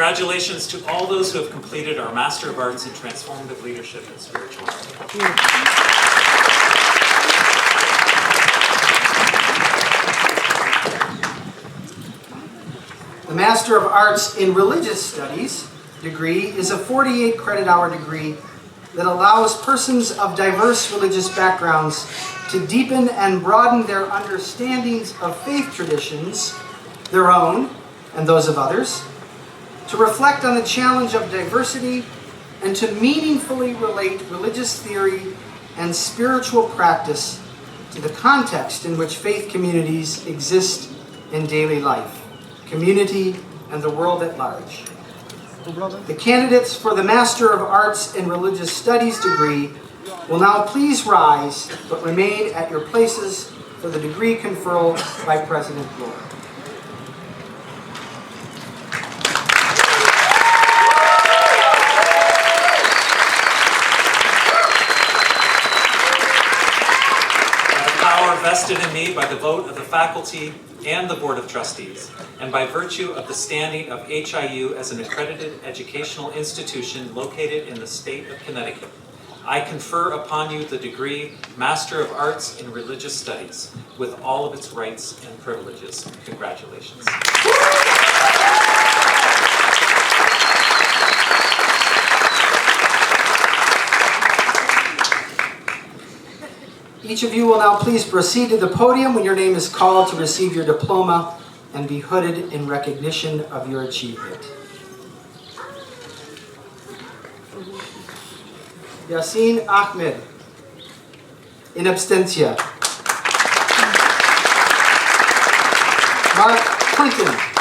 Congratulations to all those who have completed our Master of Arts in Transformative Leadership and Spirituality. The Master of Arts in Religious Studies degree is a 48 credit hour degree that allows persons of diverse religious backgrounds to deepen and broaden their understandings of faith traditions, their own and those of others, to reflect on the challenge of diversity, and to meaningfully relate religious theory and spiritual practice to the context in which faith communities exist in daily life, community, and the world at large. The candidates for the Master of Arts in Religious Studies degree will now please rise, but remain at your places for the degree conferral by President Laura. Vested in me by the vote of the faculty and the Board of Trustees, and by virtue of the standing of HIU as an accredited educational institution located in the state of Connecticut, I confer upon you the degree Master of Arts in Religious Studies with all of its rights and privileges. Congratulations. Each of you will now please proceed to the podium when your name is called to receive your diploma and be hooded in recognition of your achievement. Yasin Ahmed, in absentia. Mark Clinton.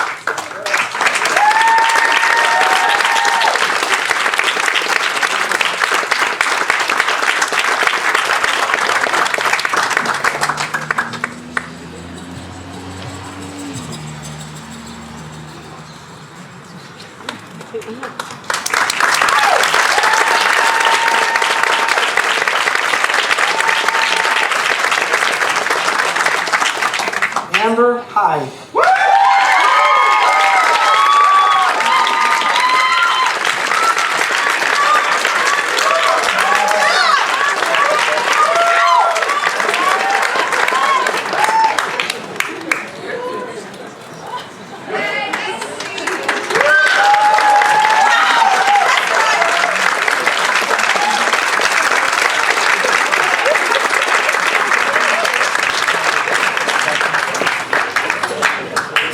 Amber Hyde.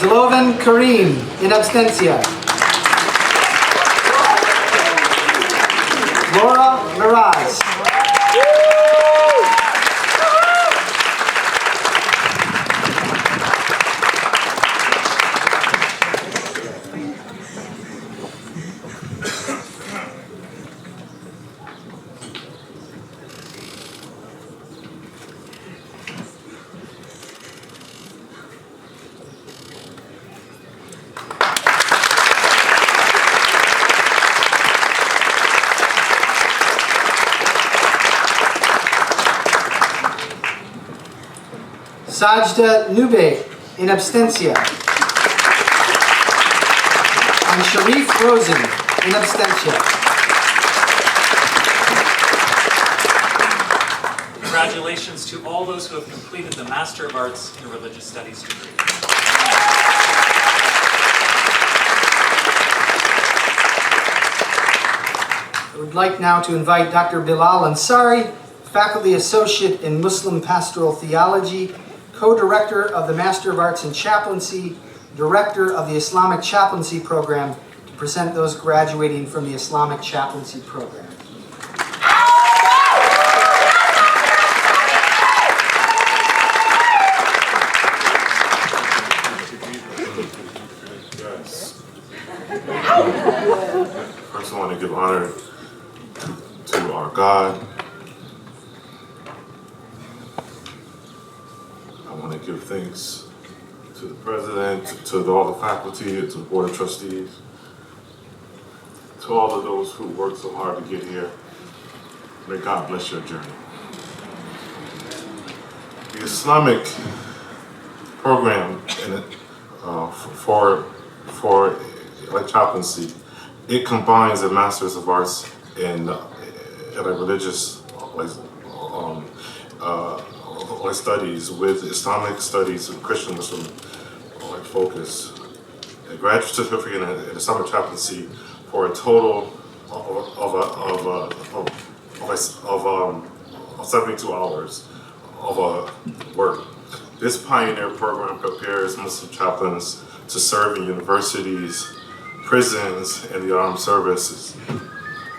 Zlovan Kareem, in absentia. Laura Miraz. Sajda Nube, in absentia. And Sharif Rosen, in absentia. Congratulations to all those who have completed the Master of Arts in Religious Studies degree. I would like now to invite Dr. Bilal Ansari, Faculty Associate in Muslim Pastoral Theology, Co-Director of the Master of Arts in Chaplaincy, Director of the Islamic Chaplaincy Program, to present those graduating from the Islamic Chaplaincy Program. First, I want to give honor to our God. I want to give thanks to the President, to all the faculty, to the Board of Trustees, to all of those who worked so hard to get here. May God bless your journey. The Islamic program for chaplaincy it combines a Master's of Arts in a religious studies with Islamic studies and Christian Muslim focus, a graduate certificate in a summer chaplaincy for a total of 72 hours of work. This pioneer program prepares Muslim chaplains to serve in universities, prisons, and the armed services.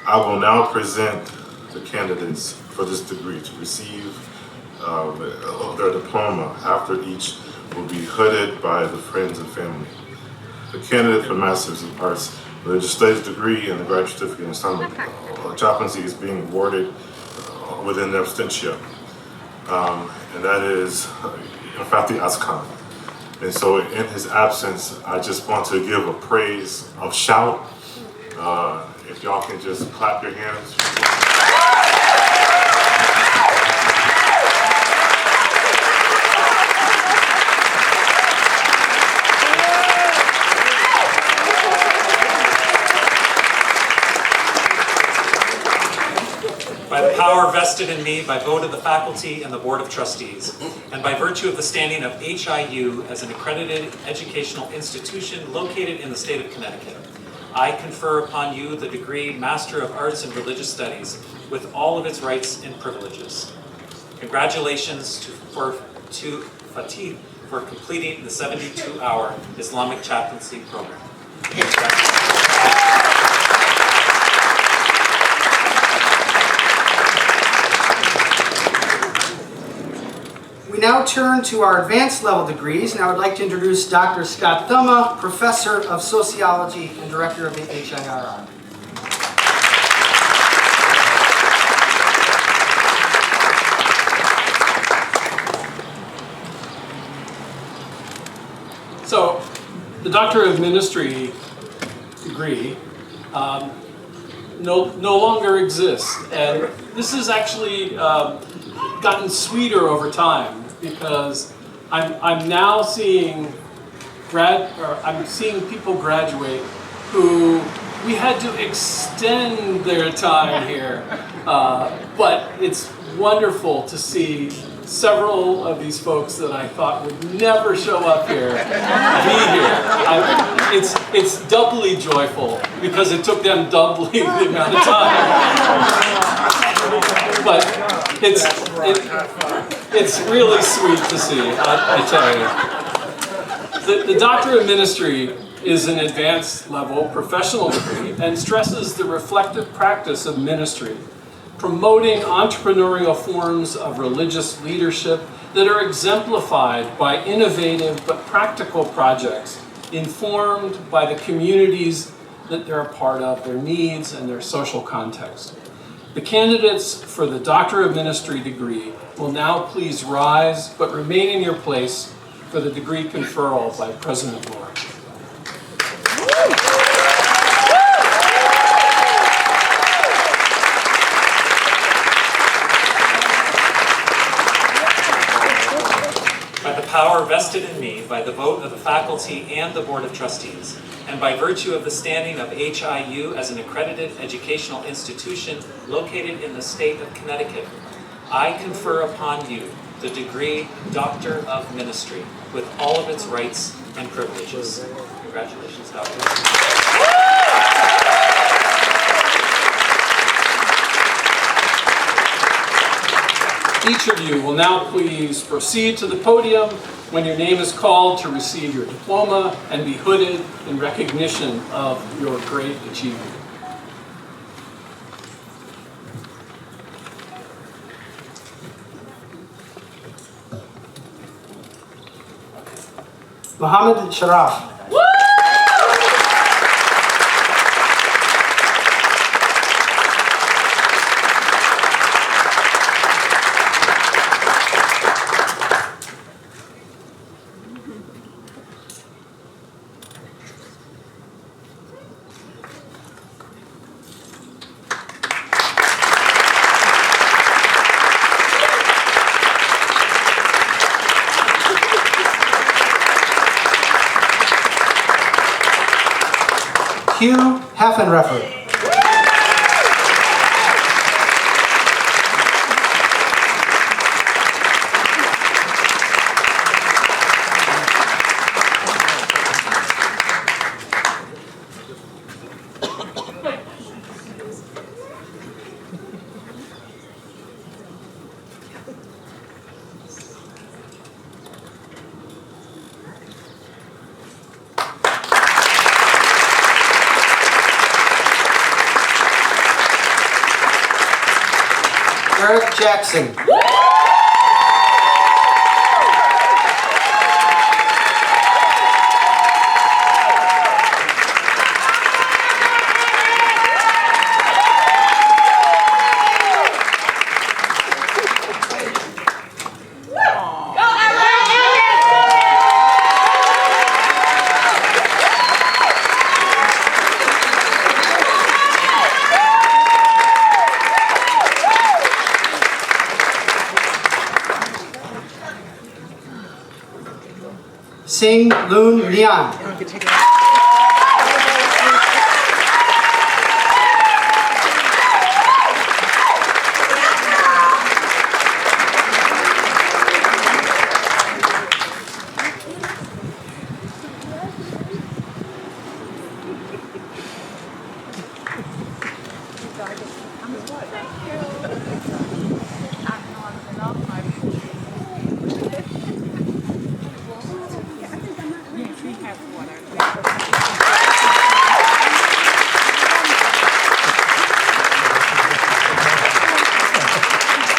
I will now present the candidates for this degree to receive their diploma. After each will be hooded by the friends and family. The candidate for Master's of Arts Religious Studies degree and the graduate certificate in Islamic chaplaincy is being awarded within the absentia, and that is Fatih Askan. And so in his absence, I just want to give a praise of shout. If y'all can just clap your hands. By the power vested in me by vote of the faculty and the Board of Trustees, and by virtue of the standing of HIU as an accredited educational institution located in the state of Connecticut, I confer upon you the degree Master of Arts in Religious Studies with all of its rights and privileges. Congratulations to Fatih for completing the 72-hour Islamic chaplaincy program. We now turn to our advanced level degrees, and I would like to introduce Dr. Scott Thumma, Professor of Sociology and Director of the HIRR. So, the Doctor of Ministry degree no longer exists, and this has actually gotten sweeter over time because I'm now seeing people graduate who we had to extend their time here, but it's wonderful to see several of these folks that I thought would never show up here be here. It's doubly joyful because it took them doubly the amount of time. But it's really sweet to see, I tell you. The Doctor of Ministry is an advanced level professional degree and stresses the reflective practice of ministry, promoting entrepreneurial forms of religious leadership that are exemplified by innovative but practical projects informed by the communities that they're a part of, their needs and their social context. The candidates for the Doctor of Ministry degree will now please rise, but remain in your place for the degree conferral by President Moore. By the power vested in me by the vote of the faculty and the Board of Trustees, and by virtue of the standing of HIU as an accredited educational institution located in the state of Connecticut, I confer upon you the degree Doctor of Ministry with all of its rights and privileges. Congratulations, Doctor. Each of you will now please proceed to the podium when your name is called to receive your diploma and be hooded in recognition of your great achievement. Mohammed Sharaf. Hugh Haffenreffer. Eric Jackson. Sing Loon Lian.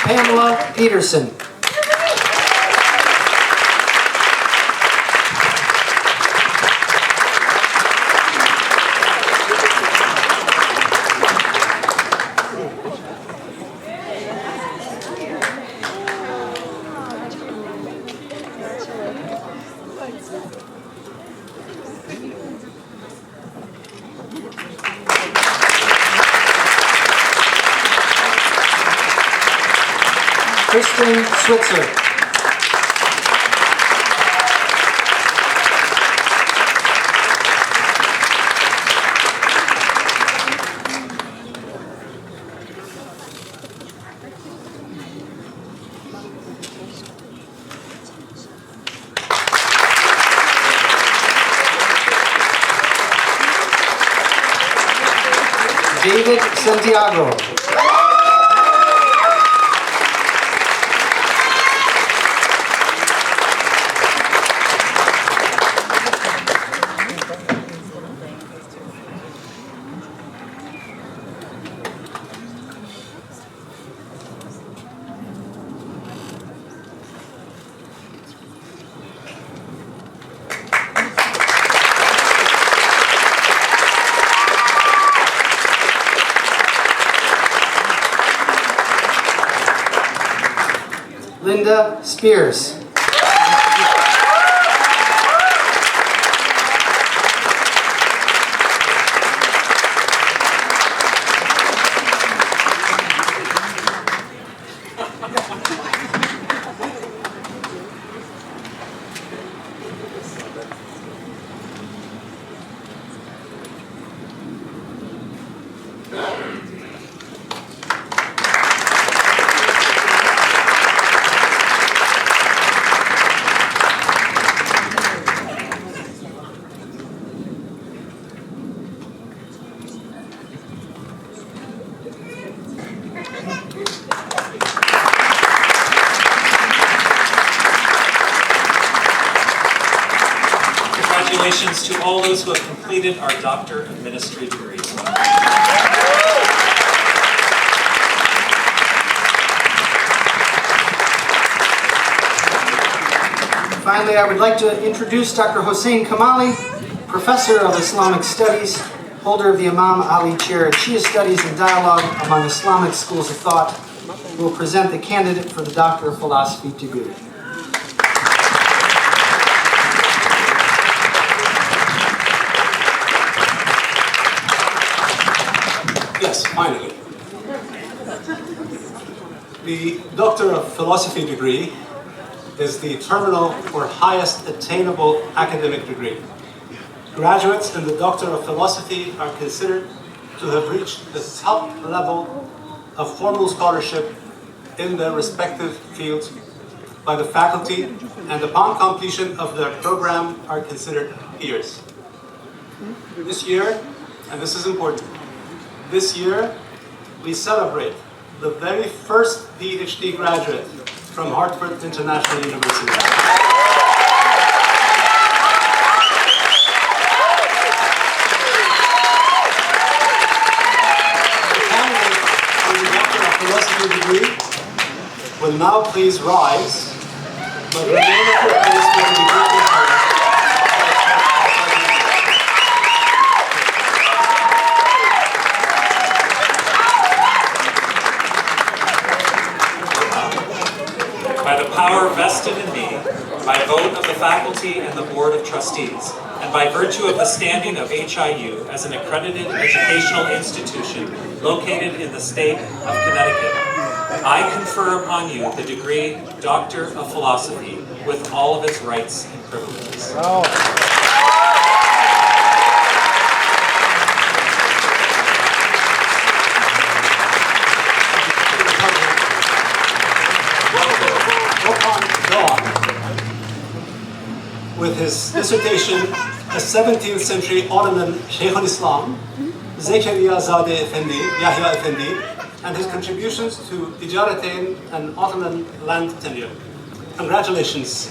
Pamela Peterson. Kristen Switzer. David Santiago. Linda Spears. Congratulations to all those who have completed our Doctor of Ministry degrees. Finally, I would like to introduce Dr. Hossein Kamali, Professor of Islamic Studies, holder of the Imam Ali Chair in Shia Studies and Dialogue among Islamic Schools of Thought, who will present the candidate for the Doctor of Philosophy degree. Yes, finally. The Doctor of Philosophy degree is the terminal or highest attainable academic degree. Graduates in the Doctor of Philosophy are considered to have reached the top level of formal scholarship in their respective fields by the faculty, and upon completion of their program are considered peers. This year, and this is important, this year we celebrate the very first PhD graduate from Hartford International University. Philosophy degree will now please rise, but remain at your place for the degree conference. By the power vested in me, by vote of the faculty and the Board of Trustees, and by virtue of the standing of HIU as an accredited educational institution located in the state of Connecticut, I confer upon you the degree Doctor of Philosophy with all of its rights and privileges. With his dissertation, A 17th Century Ottoman Shaykh al-Islam, Zekeriya Zadeh Effendi, Yahya Effendi, and his contributions to Tijaratain and Ottoman land tenure. Congratulations.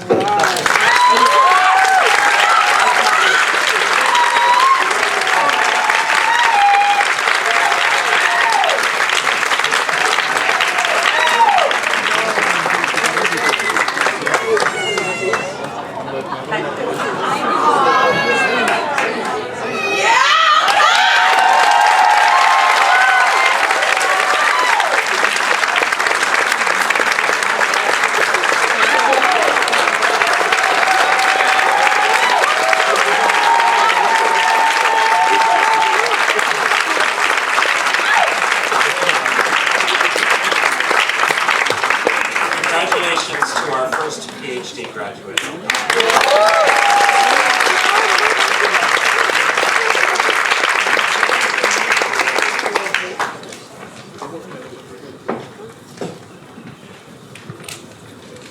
Congratulations to our first PhD graduate.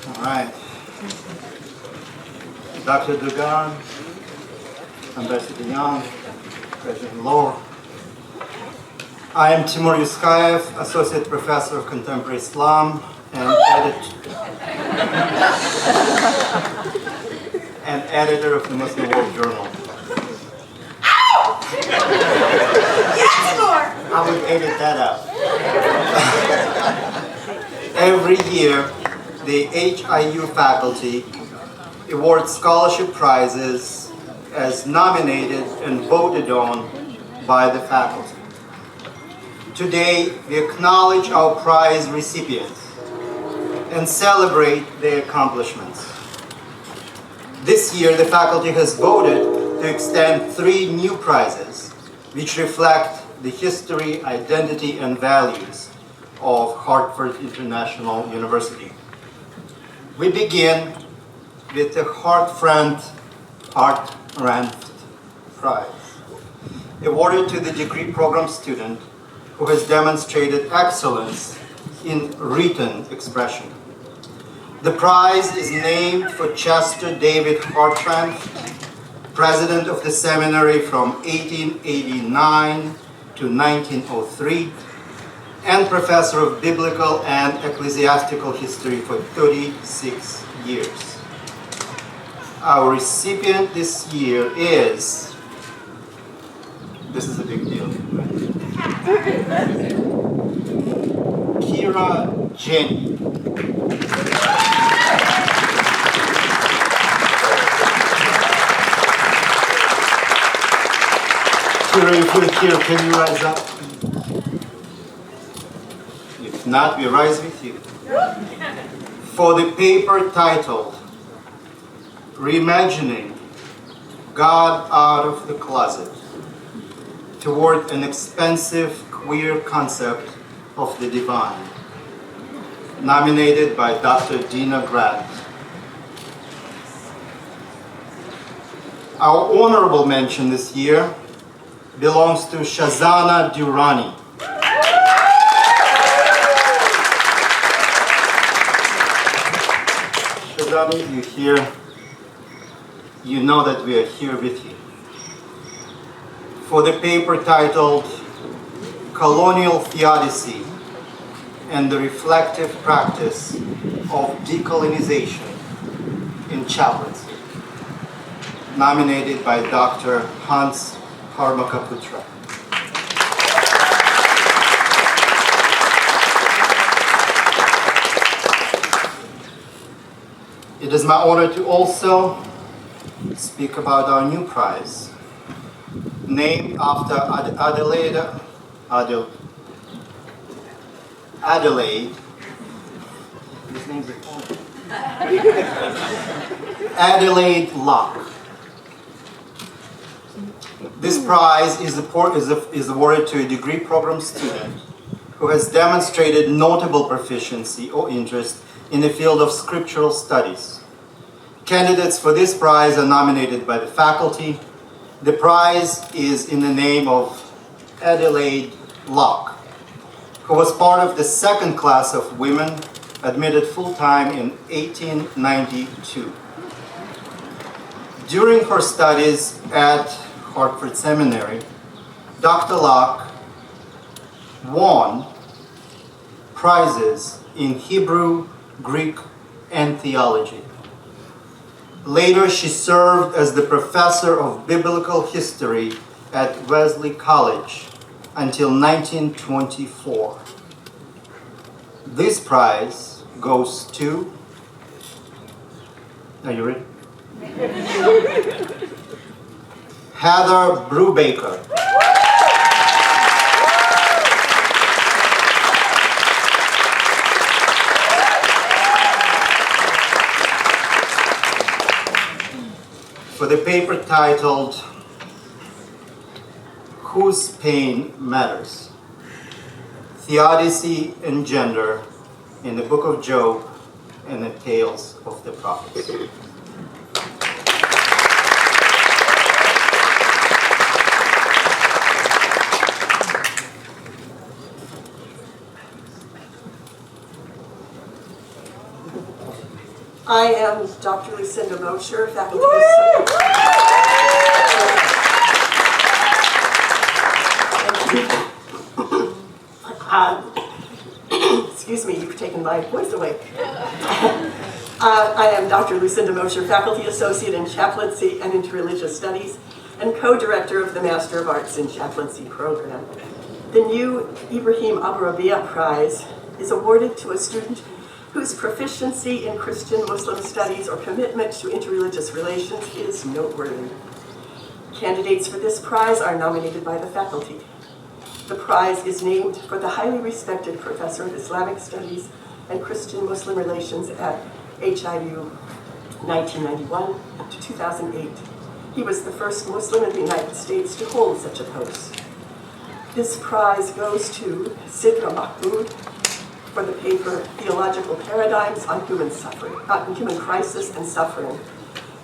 All right. Dr. Dugan, Ambassador Young, President Lohr. I am Timur Yuskayev, Associate Professor of Contemporary Islam and editor of the Muslim World Journal. I would edit that out. Every year, the HIU faculty awards scholarship prizes as nominated and voted on by the faculty. Today, we acknowledge our prize recipients and celebrate their accomplishments. This year, the faculty has voted to extend 3 new prizes, which reflect the history, identity, and values of Hartford International University. We begin with the Hartford Prize, awarded to the degree program student who has demonstrated excellence in written expression. The prize is named for Chester David Hartranft, president of the seminary from 1889 to 1903, and professor of biblical and ecclesiastical history for 36 years. Our recipient this year is, this is a big deal, Kira Jenny. Kira, if you're here, can you rise up? If not, we rise with you. For the paper titled, Reimagining God Out of the Closet Toward an Expensive Queer Concept of the Divine, nominated by Dr. Dina Grant. Our honorable mention this year belongs to Shazana Durrani. Shazana, if you're here, you know that we are here with you. For the paper titled Colonial Theodicy and the Reflective Practice of Decolonization in Chaplaincy, nominated by Dr. Hans Harmakaputra. It is my honor to also speak about our new prize, named after Adelaide, his name's Adelaide Locke. This prize is awarded to a degree program student who has demonstrated notable proficiency or interest in the field of scriptural studies. Candidates for this prize are nominated by the faculty. The prize is in the name of Adelaide Locke, who was part of the second class of women admitted full-time in 1892. During her studies at Hartford Seminary, Dr. Locke won prizes in Hebrew, Greek, and theology. Later, she served as the professor of biblical history at Wesley College until 1924. This prize goes to, are you ready? Heather Brubaker. For the paper titled, Whose Pain Matters? Theodicy and Gender in the Book of Job and the Tales of the Prophets. I am Dr. Lucinda Mosher, faculty excuse me, you've taken my voice away. I am Dr. Lucinda Mosher, faculty associate in chaplaincy and interreligious studies, and co-director of the Master of Arts in Chaplaincy program. The new Ibrahim Abu Rabia Prize is awarded to a student whose proficiency in Christian Muslim studies or commitment to interreligious relations is noteworthy. Candidates for this prize are nominated by the faculty. The prize is named for the highly respected professor of Islamic Studies and Christian Muslim Relations at HIU 1991 to 2008. He was the first Muslim in the United States to hold such a post. This prize goes to Sidra Mahmoud for the paper Theological Paradigms on Human Suffering, Human Crisis and Suffering,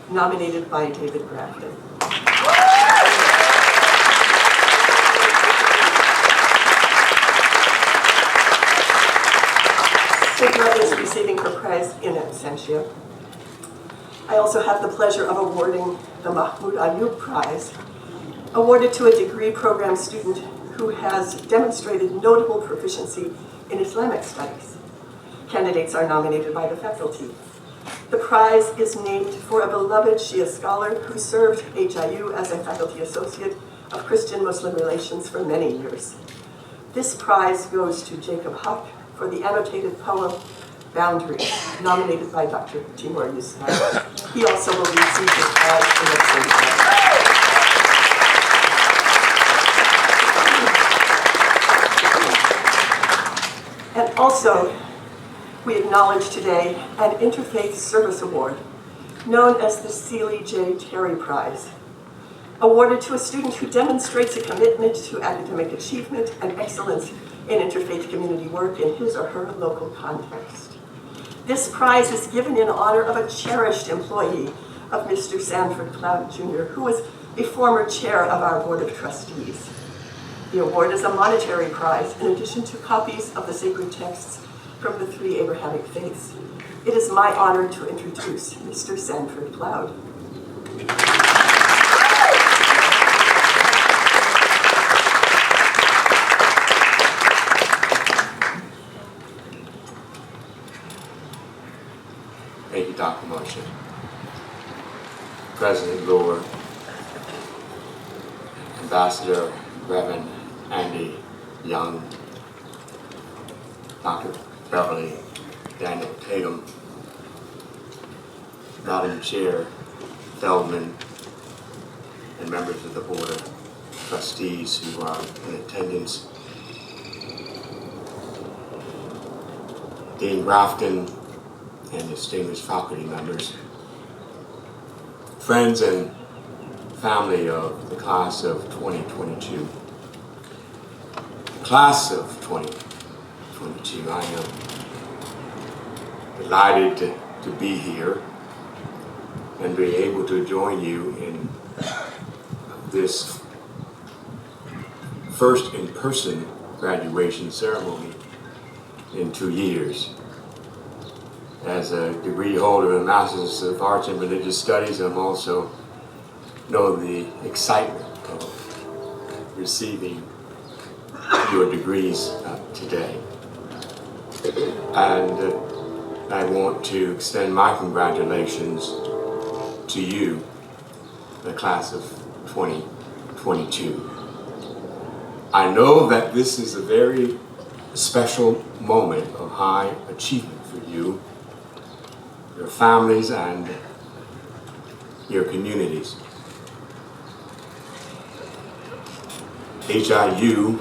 nominated by David Grafton. Sidra is receiving her prize in absentia. I also have the pleasure of awarding the Mahmoud Ayub Prize, awarded to a degree program student who has demonstrated notable proficiency in Islamic studies. Candidates are nominated by the faculty. The prize is named for a beloved Shia scholar who served HIU as a faculty associate of Christian Muslim relations for many years. This prize goes to Jacob Huck for the annotated poem Boundaries, nominated by Dr. Timur Yusuf. He also will receive his prize in absentia. And also, we acknowledge today an Interfaith Service Award, known as the Seeley J. Terry Prize, awarded to a student who demonstrates a commitment to academic achievement and excellence in interfaith community work in his or her local context. This prize is given in honor of a cherished employee of Mr. Sanford Cloud Jr., who was a former chair of our Board of Trustees. The award is a monetary prize in addition to copies of the sacred texts from the 3 Abrahamic faiths. It is my honor to introduce Mr. Sanford Cloud. Thank you, Dr. Moshe. President Lord, Ambassador Reverend Andy Young, Dr. Beverly Daniel Tatum, Madam Chair Feldman, and members of the Board of Trustees who are in attendance, Dean Grafton, and distinguished faculty members, friends and family of the class of 2022. The class of 2022, I am delighted to be here and be able to join you in this first in-person graduation ceremony in 2 years. As a degree holder in Masters of Arts in Religious Studies, I'm also know the excitement of receiving your degrees today. And I want to extend my congratulations to you, the class of 2022. I know that this is a very special moment of high achievement for you, your families, and your communities. HIU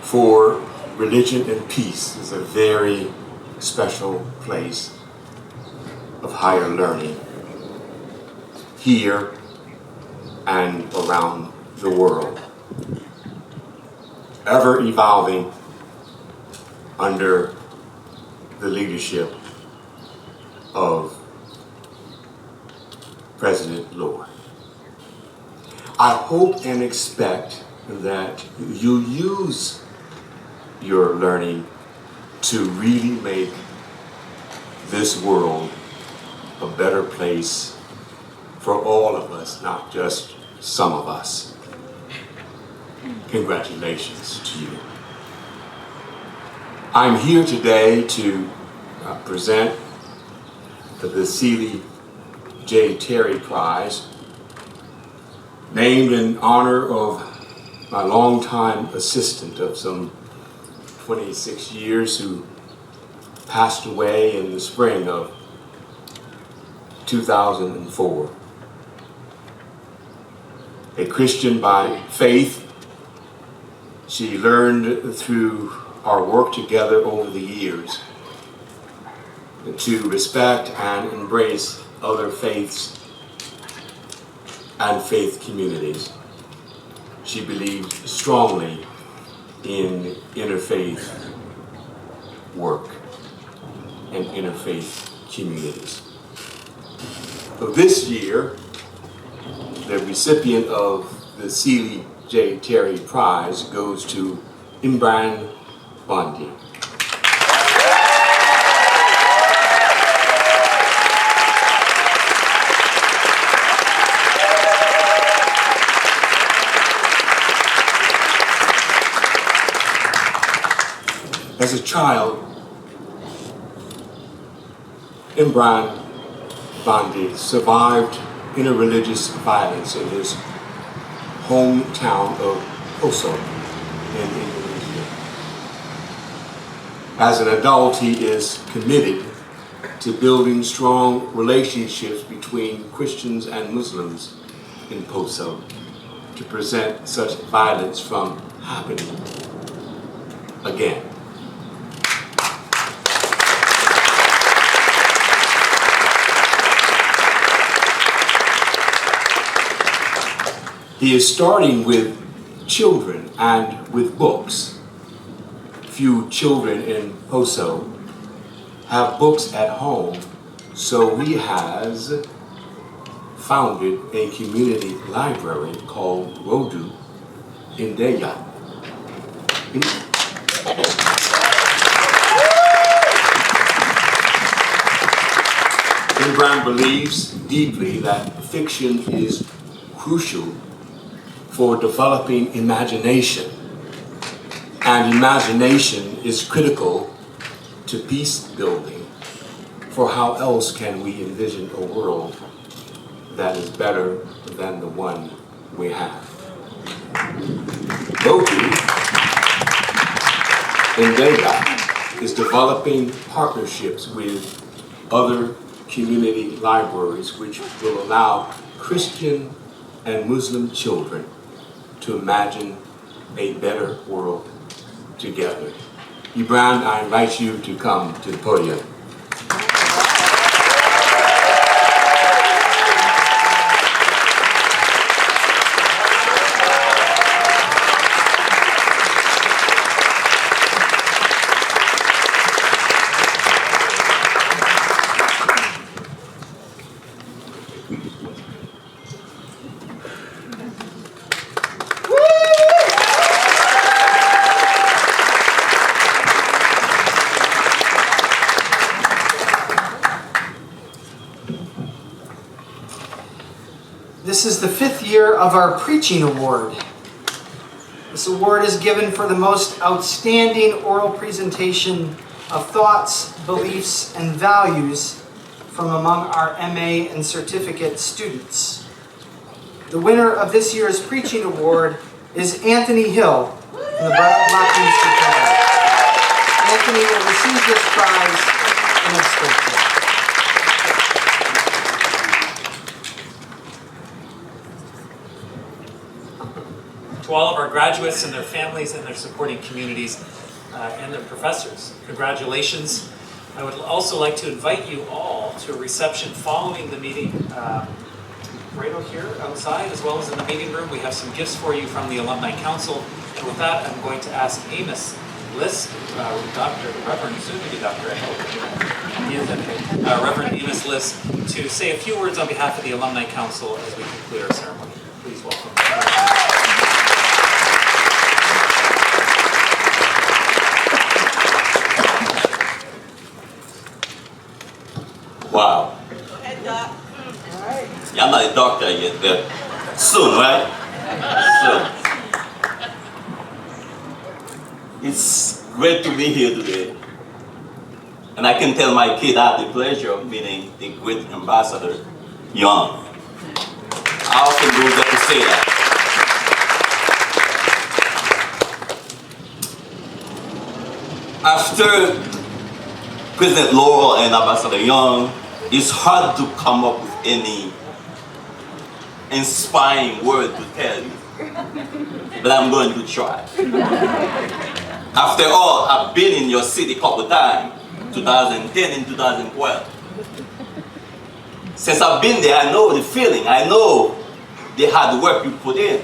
for Religion and Peace is a very special place of higher learning here and around the world, ever evolving under the leadership of President Lord. I hope and expect that you use your learning to really make this world a better place for all of us, not just some of us. Congratulations to you. I'm here today to present the Seeley J. Terry Prize, named in honor of my longtime assistant of some 26 years who passed away in the spring of 2004. A Christian by faith, she learned through our work together over the years to respect and embrace other faiths and faith communities. She believed strongly in interfaith work and interfaith communities. So this year, the recipient of the Seeley J. Terry Prize goes to Imran Bondi. As a child, Imran Bondi survived interreligious violence in his hometown of Poso in Indonesia. As an adult, he is committed to building strong relationships between Christians and Muslims in Poso to prevent such violence from happening again. He is starting with children and with books. Few children in Poso have books at home So he has founded a community library called Rodu in Deya. Brown believes deeply that fiction is crucial for developing imagination, and imagination is critical to peace building. For how else can we envision a world that is better than the one we have? Loki in Deya is developing partnerships with other community libraries which will allow Christian and Muslim children to imagine a better world together. Ibrahim, I invite you to come to the podium. This is the 5th year of our Preaching Award. This award is given for the most outstanding oral presentation of thoughts, beliefs, and values from among our MA and certificate students. The winner of this year's Preaching Award is Anthony Hill from the Blackminster Program. Anthony will receive this prize in a scripture. To all of our graduates and their families and their supporting communities and their professors, congratulations. I would also like to invite you all to a reception following the meeting right over here outside, as well as in the meeting room. We have some gifts for you from the Alumni Council. And with that, I'm going to ask Amos Liss, Reverend, soon to be Doctor, I hope. He is okay. Reverend Amos Liss, to say a few words on behalf of the Alumni Council as we conclude our ceremony. Please welcome. Wow. Yeah, I'm not a doctor yet, but soon, right? Soon. It's great to be here today. And I can tell my kid I have the pleasure of meeting the great ambassador, Young. I often do get to say that. After President Laurel and Ambassador Young, it's hard to come up with any inspiring word to tell you, but I'm going to try. After all, I've been in your city a couple times, 2010 and 2012. Since I've been there, I know the feeling, I know the hard work you put in.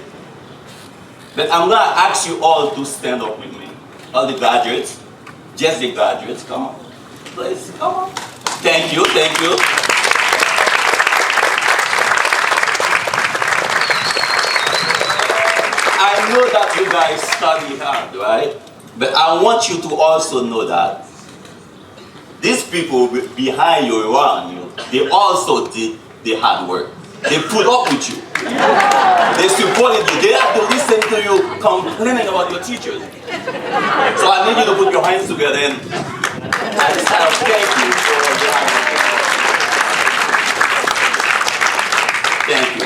But I'm going to ask you all to stand up with me. All the graduates, just the graduates, come on. Please, come on. Thank you, thank you. I know that you guys study hard, right? But I want you to also know that these people behind you, around you, they also did the hard work. They put up with you. They supported you. They have to listen to you complaining about your teachers. So I need you to put your hands together and I just kind of thank you for the hard work. Thank you.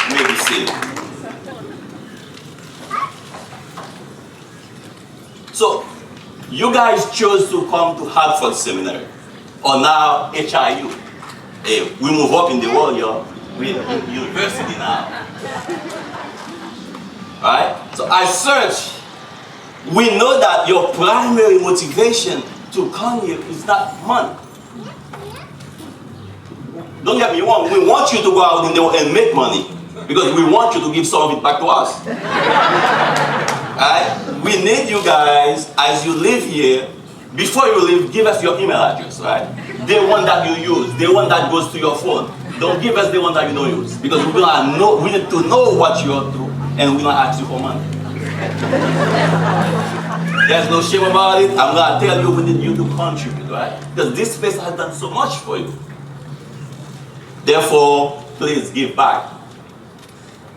You may be seated. So, you guys chose to come to Hartford Seminary, or now HIU. Hey, we move up in the world, y'all. We're in university now. Alright? So I searched. We know that your primary motivation to come here is not money. Don't get me wrong, we want you to go out in the world and make money, because we want you to give some of it back to us. Alright? We need you guys, as you live here, before you leave, give us your email address, right? the one that you use, the one that goes to your phone. Don't give us the one that you don't use, because we need to know what you're up to, and we don't ask you for money. There's no shame about it. I'm gonna tell you, we need you to contribute, right? Because this place has done so much for you. Therefore, please give back.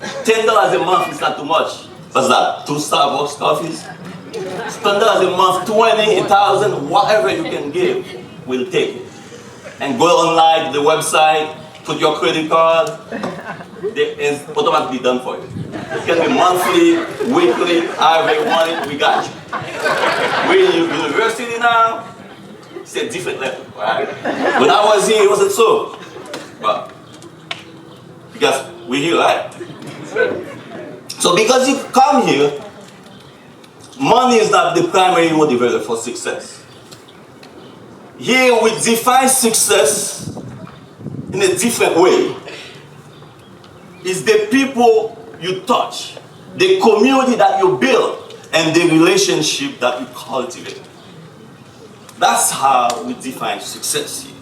$10 a month is not too much. What's that? 2 Starbucks coffees? $10 a month, 20, 1,000, whatever you can give, we'll take it. And go online to the website, put your credit card, it's automatically done for you. It can be monthly, weekly, however you want it, we got you. We're in university now, it's a different level, right? When I was here, it wasn't so. But, because we're here, right? So because you come here, money is not the primary motivator for success. Here we define success in a different way. It's the people you touch, the community that you build, and the relationship that you cultivate. That's how we define success here.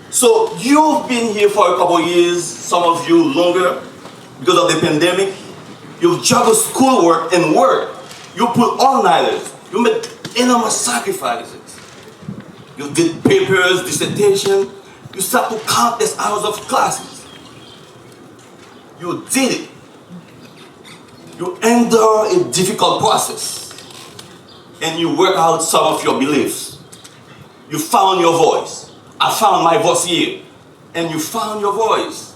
So you've been here for a couple of years, some of you longer, because of the pandemic. You've juggled schoolwork and work. You put all-nighters. You made enormous sacrifices. You did papers, dissertation. You sat to countless hours of classes. You did it. You endure a difficult process. And you work out some of your beliefs. You found your voice. I found my voice here. And you found your voice.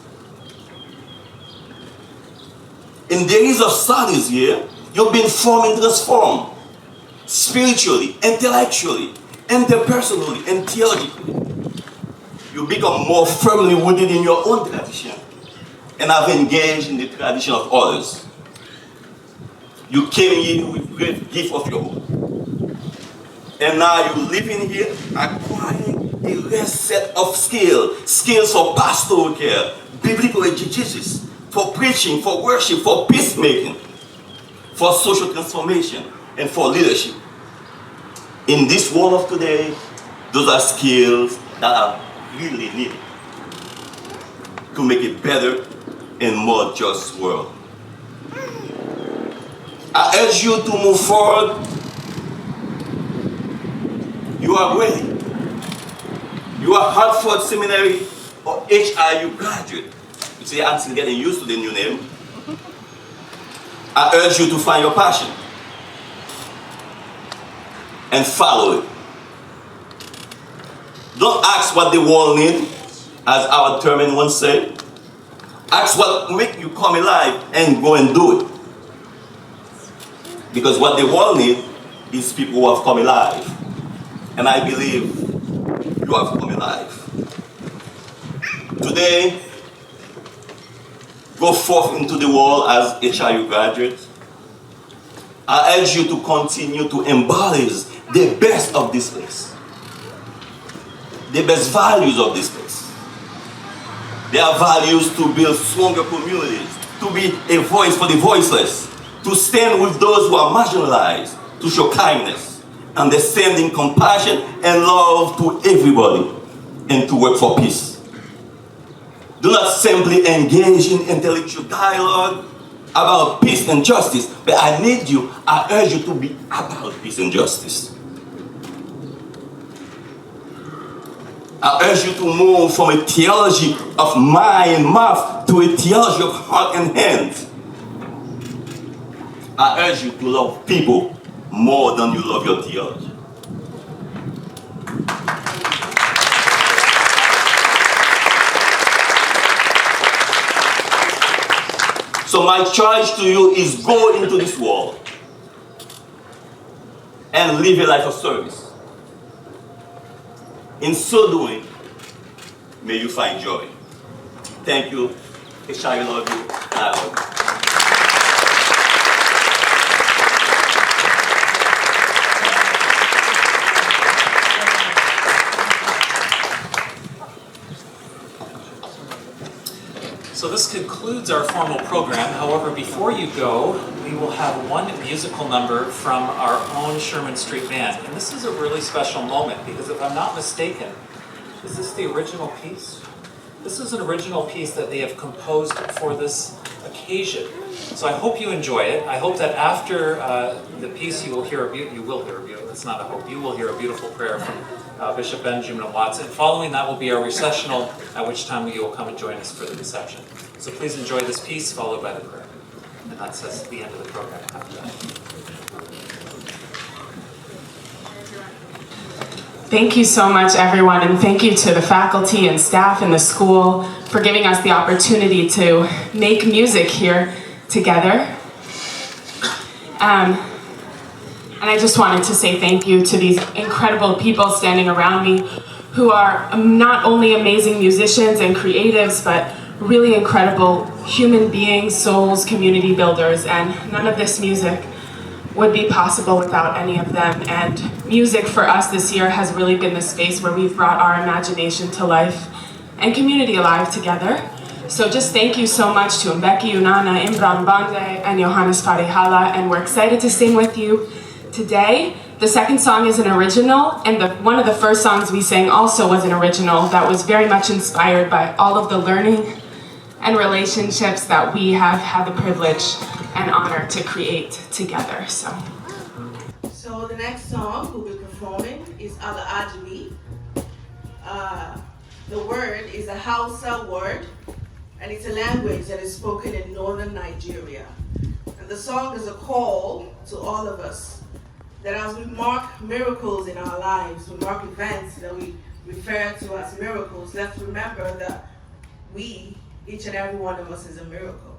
In the years of studies here, you've been formed and transformed. Spiritually, intellectually, interpersonally, and theologically. You become more firmly rooted in your own tradition and have engaged in the tradition of others. You came here with great gift of your own. And now you live in here acquiring a rare set of skills for pastoral care, biblical exegesis, for preaching, for worship, for peacemaking, for social transformation, and for leadership. In this world of today, those are skills that are really needed to make a better and more just world. I urge you to move forward. You are ready. You are Hartford Seminary or HIU graduate. You see, I'm still getting used to the new name. I urge you to find your passion and follow it. Don't ask what the world needs, as our chairman once said. Ask what makes you come alive and go and do it. Because what the world needs is people who have come alive. And I believe you have come alive. Today, go forth into the world as HIU graduates. I urge you to continue to embody the best of this place. The best values of this place. There are values to build stronger communities, to be a voice for the voiceless, to stand with those who are marginalized, to show kindness, understanding, compassion, and love to everybody, and to work for peace. Do not simply engage in intellectual dialogue about peace and justice, but I urge you to be about peace and justice. I urge you to move from a theology of mind and mouth to a theology of heart and hands. I urge you to love people more than you love your theology. So my charge to you is go into this world and live a life of service. In so doing, may you find joy. Thank you. I love you, and I love you. So this concludes concludes our formal program. However, before you go, we will have one musical number from our own Sherman Street Band. And this is a really special moment because if I'm not mistaken, is this the original piece? This is an original piece that they have composed for this occasion. So I hope you enjoy it. I hope that after the piece you will hear a beautiful, it's not a hope, you will hear a beautiful prayer from Bishop Benjamin Watts. And following that will be our recessional, at which time you will come and join us for the reception. So please enjoy this piece followed by the prayer. And that's the end of the program after that. Thank you so much, everyone, and thank you to the faculty and staff in the school for giving us the opportunity to make music here together. And I just wanted to say thank you to these incredible people standing around me who are not only amazing musicians and creatives, but really incredible human beings, souls, community builders, and none of this music would be possible without any of them. And music for us this year has really been the space where we've brought our imagination to life and community alive together. So just thank you so much to Mbeki Unana, Imran Bande, and Johannes Farihala, and we're excited to sing with you today. The second song is an original, and one of the first songs we sang also was an original that was very much inspired by all of the learning and relationships that we have had the privilege and honor to create together. So the next song we'll be performing is Ala Ajami. The word is a Hausa word, and it's a language that is spoken in northern Nigeria. And the song is a call to all of us that as we mark miracles in our lives, we mark events that we refer to as miracles, let's remember that we, each and every one of us, is a miracle.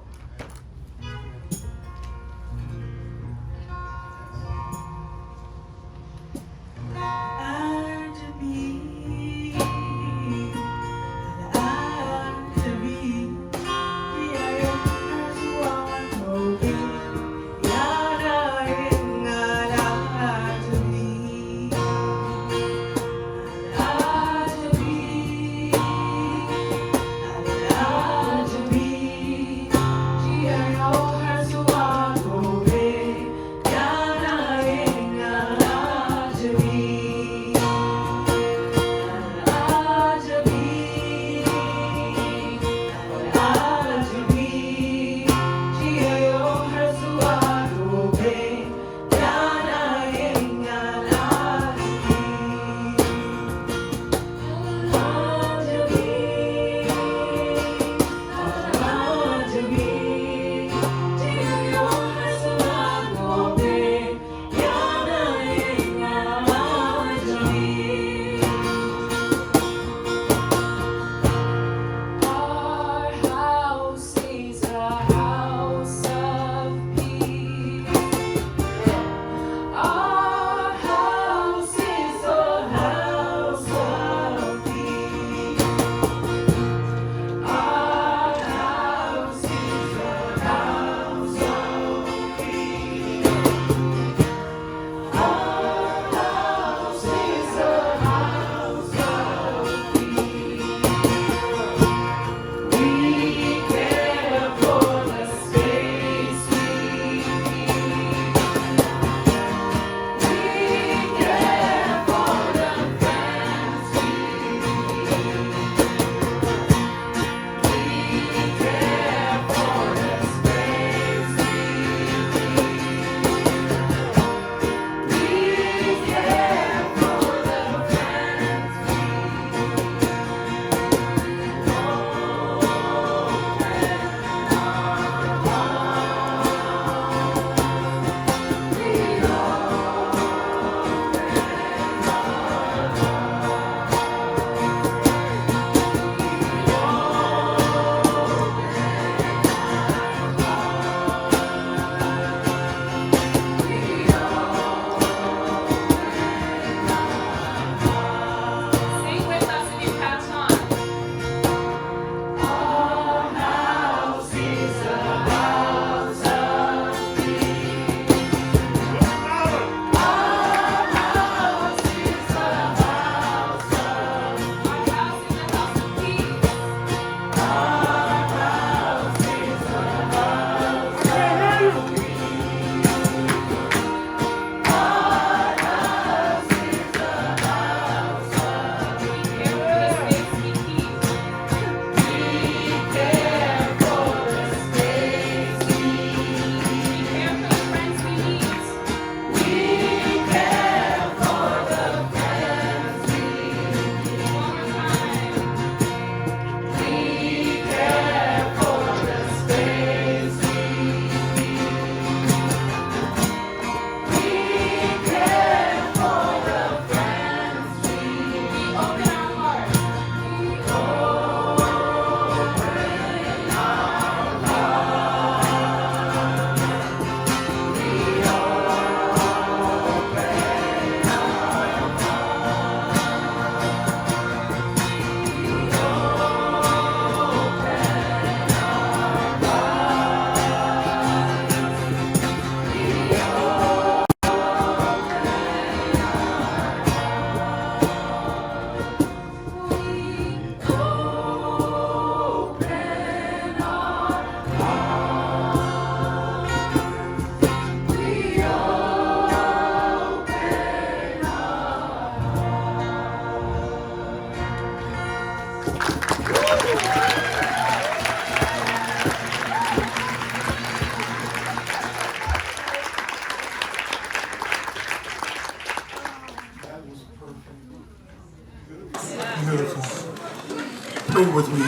pray with me.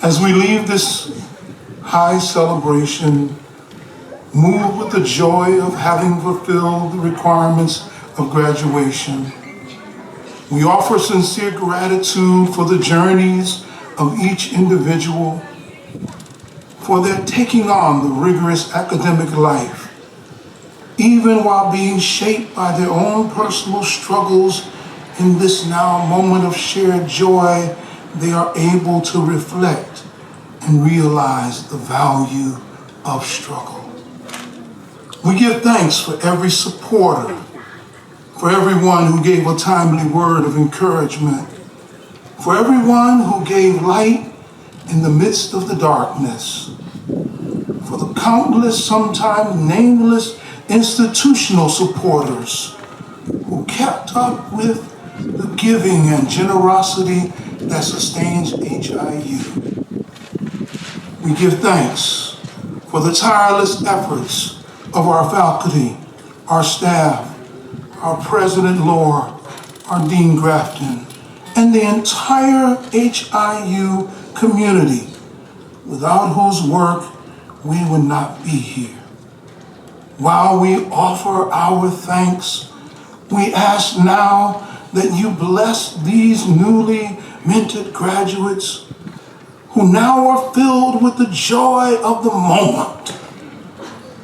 As we leave this high celebration, moved with the joy of having fulfilled the requirements of graduation, we offer sincere gratitude for the journeys of each individual, for their taking on the rigorous academic life, even while being shaped by their own personal struggles. In this now moment of shared joy, they are able to reflect and realize the value of struggle. We give thanks for every supporter, for everyone who gave a timely word of encouragement, for everyone who gave light in the midst of the darkness, for the countless, sometimes nameless, institutional supporters who kept up with the giving and generosity that sustains HIU. We give thanks for the tireless efforts of our faculty, our staff, our President Lord, our Dean Grafton, and the entire HIU community, without whose work we would not be here. While we offer our thanks, we ask now that you bless these newly minted graduates who now are filled with the joy of the moment.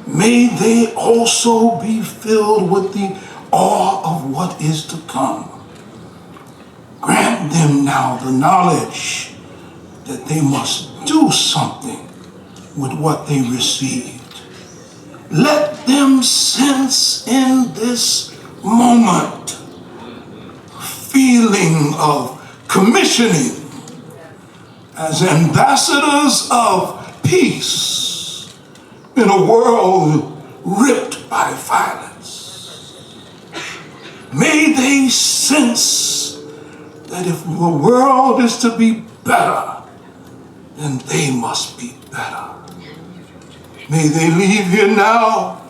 May they also be filled with the awe of what is to come. Grant them now the knowledge that they must do something with what they received. Let them sense in this moment a feeling of commissioning as ambassadors of peace in a world ripped by violence. May they sense that if the world is to be better, then they must be better. May they leave here now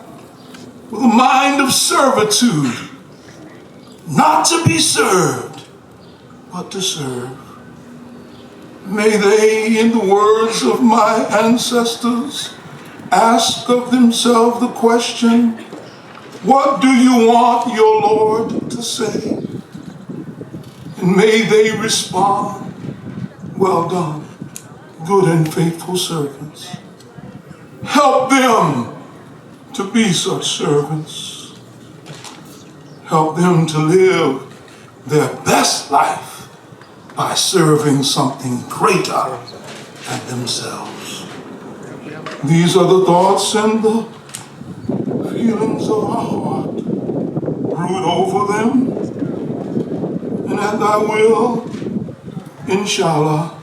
with a mind of servitude, not to be served, but to serve. May they, in the words of my ancestors, ask of themselves the question, what do you want your Lord to say? And may they respond, well done, good and faithful servants. Help them to be such servants. Help them to live their best life by serving something greater than themselves. These are the thoughts and the feelings of our heart. Brood over them, and at thy will, inshallah,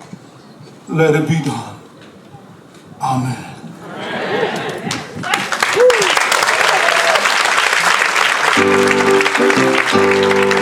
let it be done. Amen. Thank you.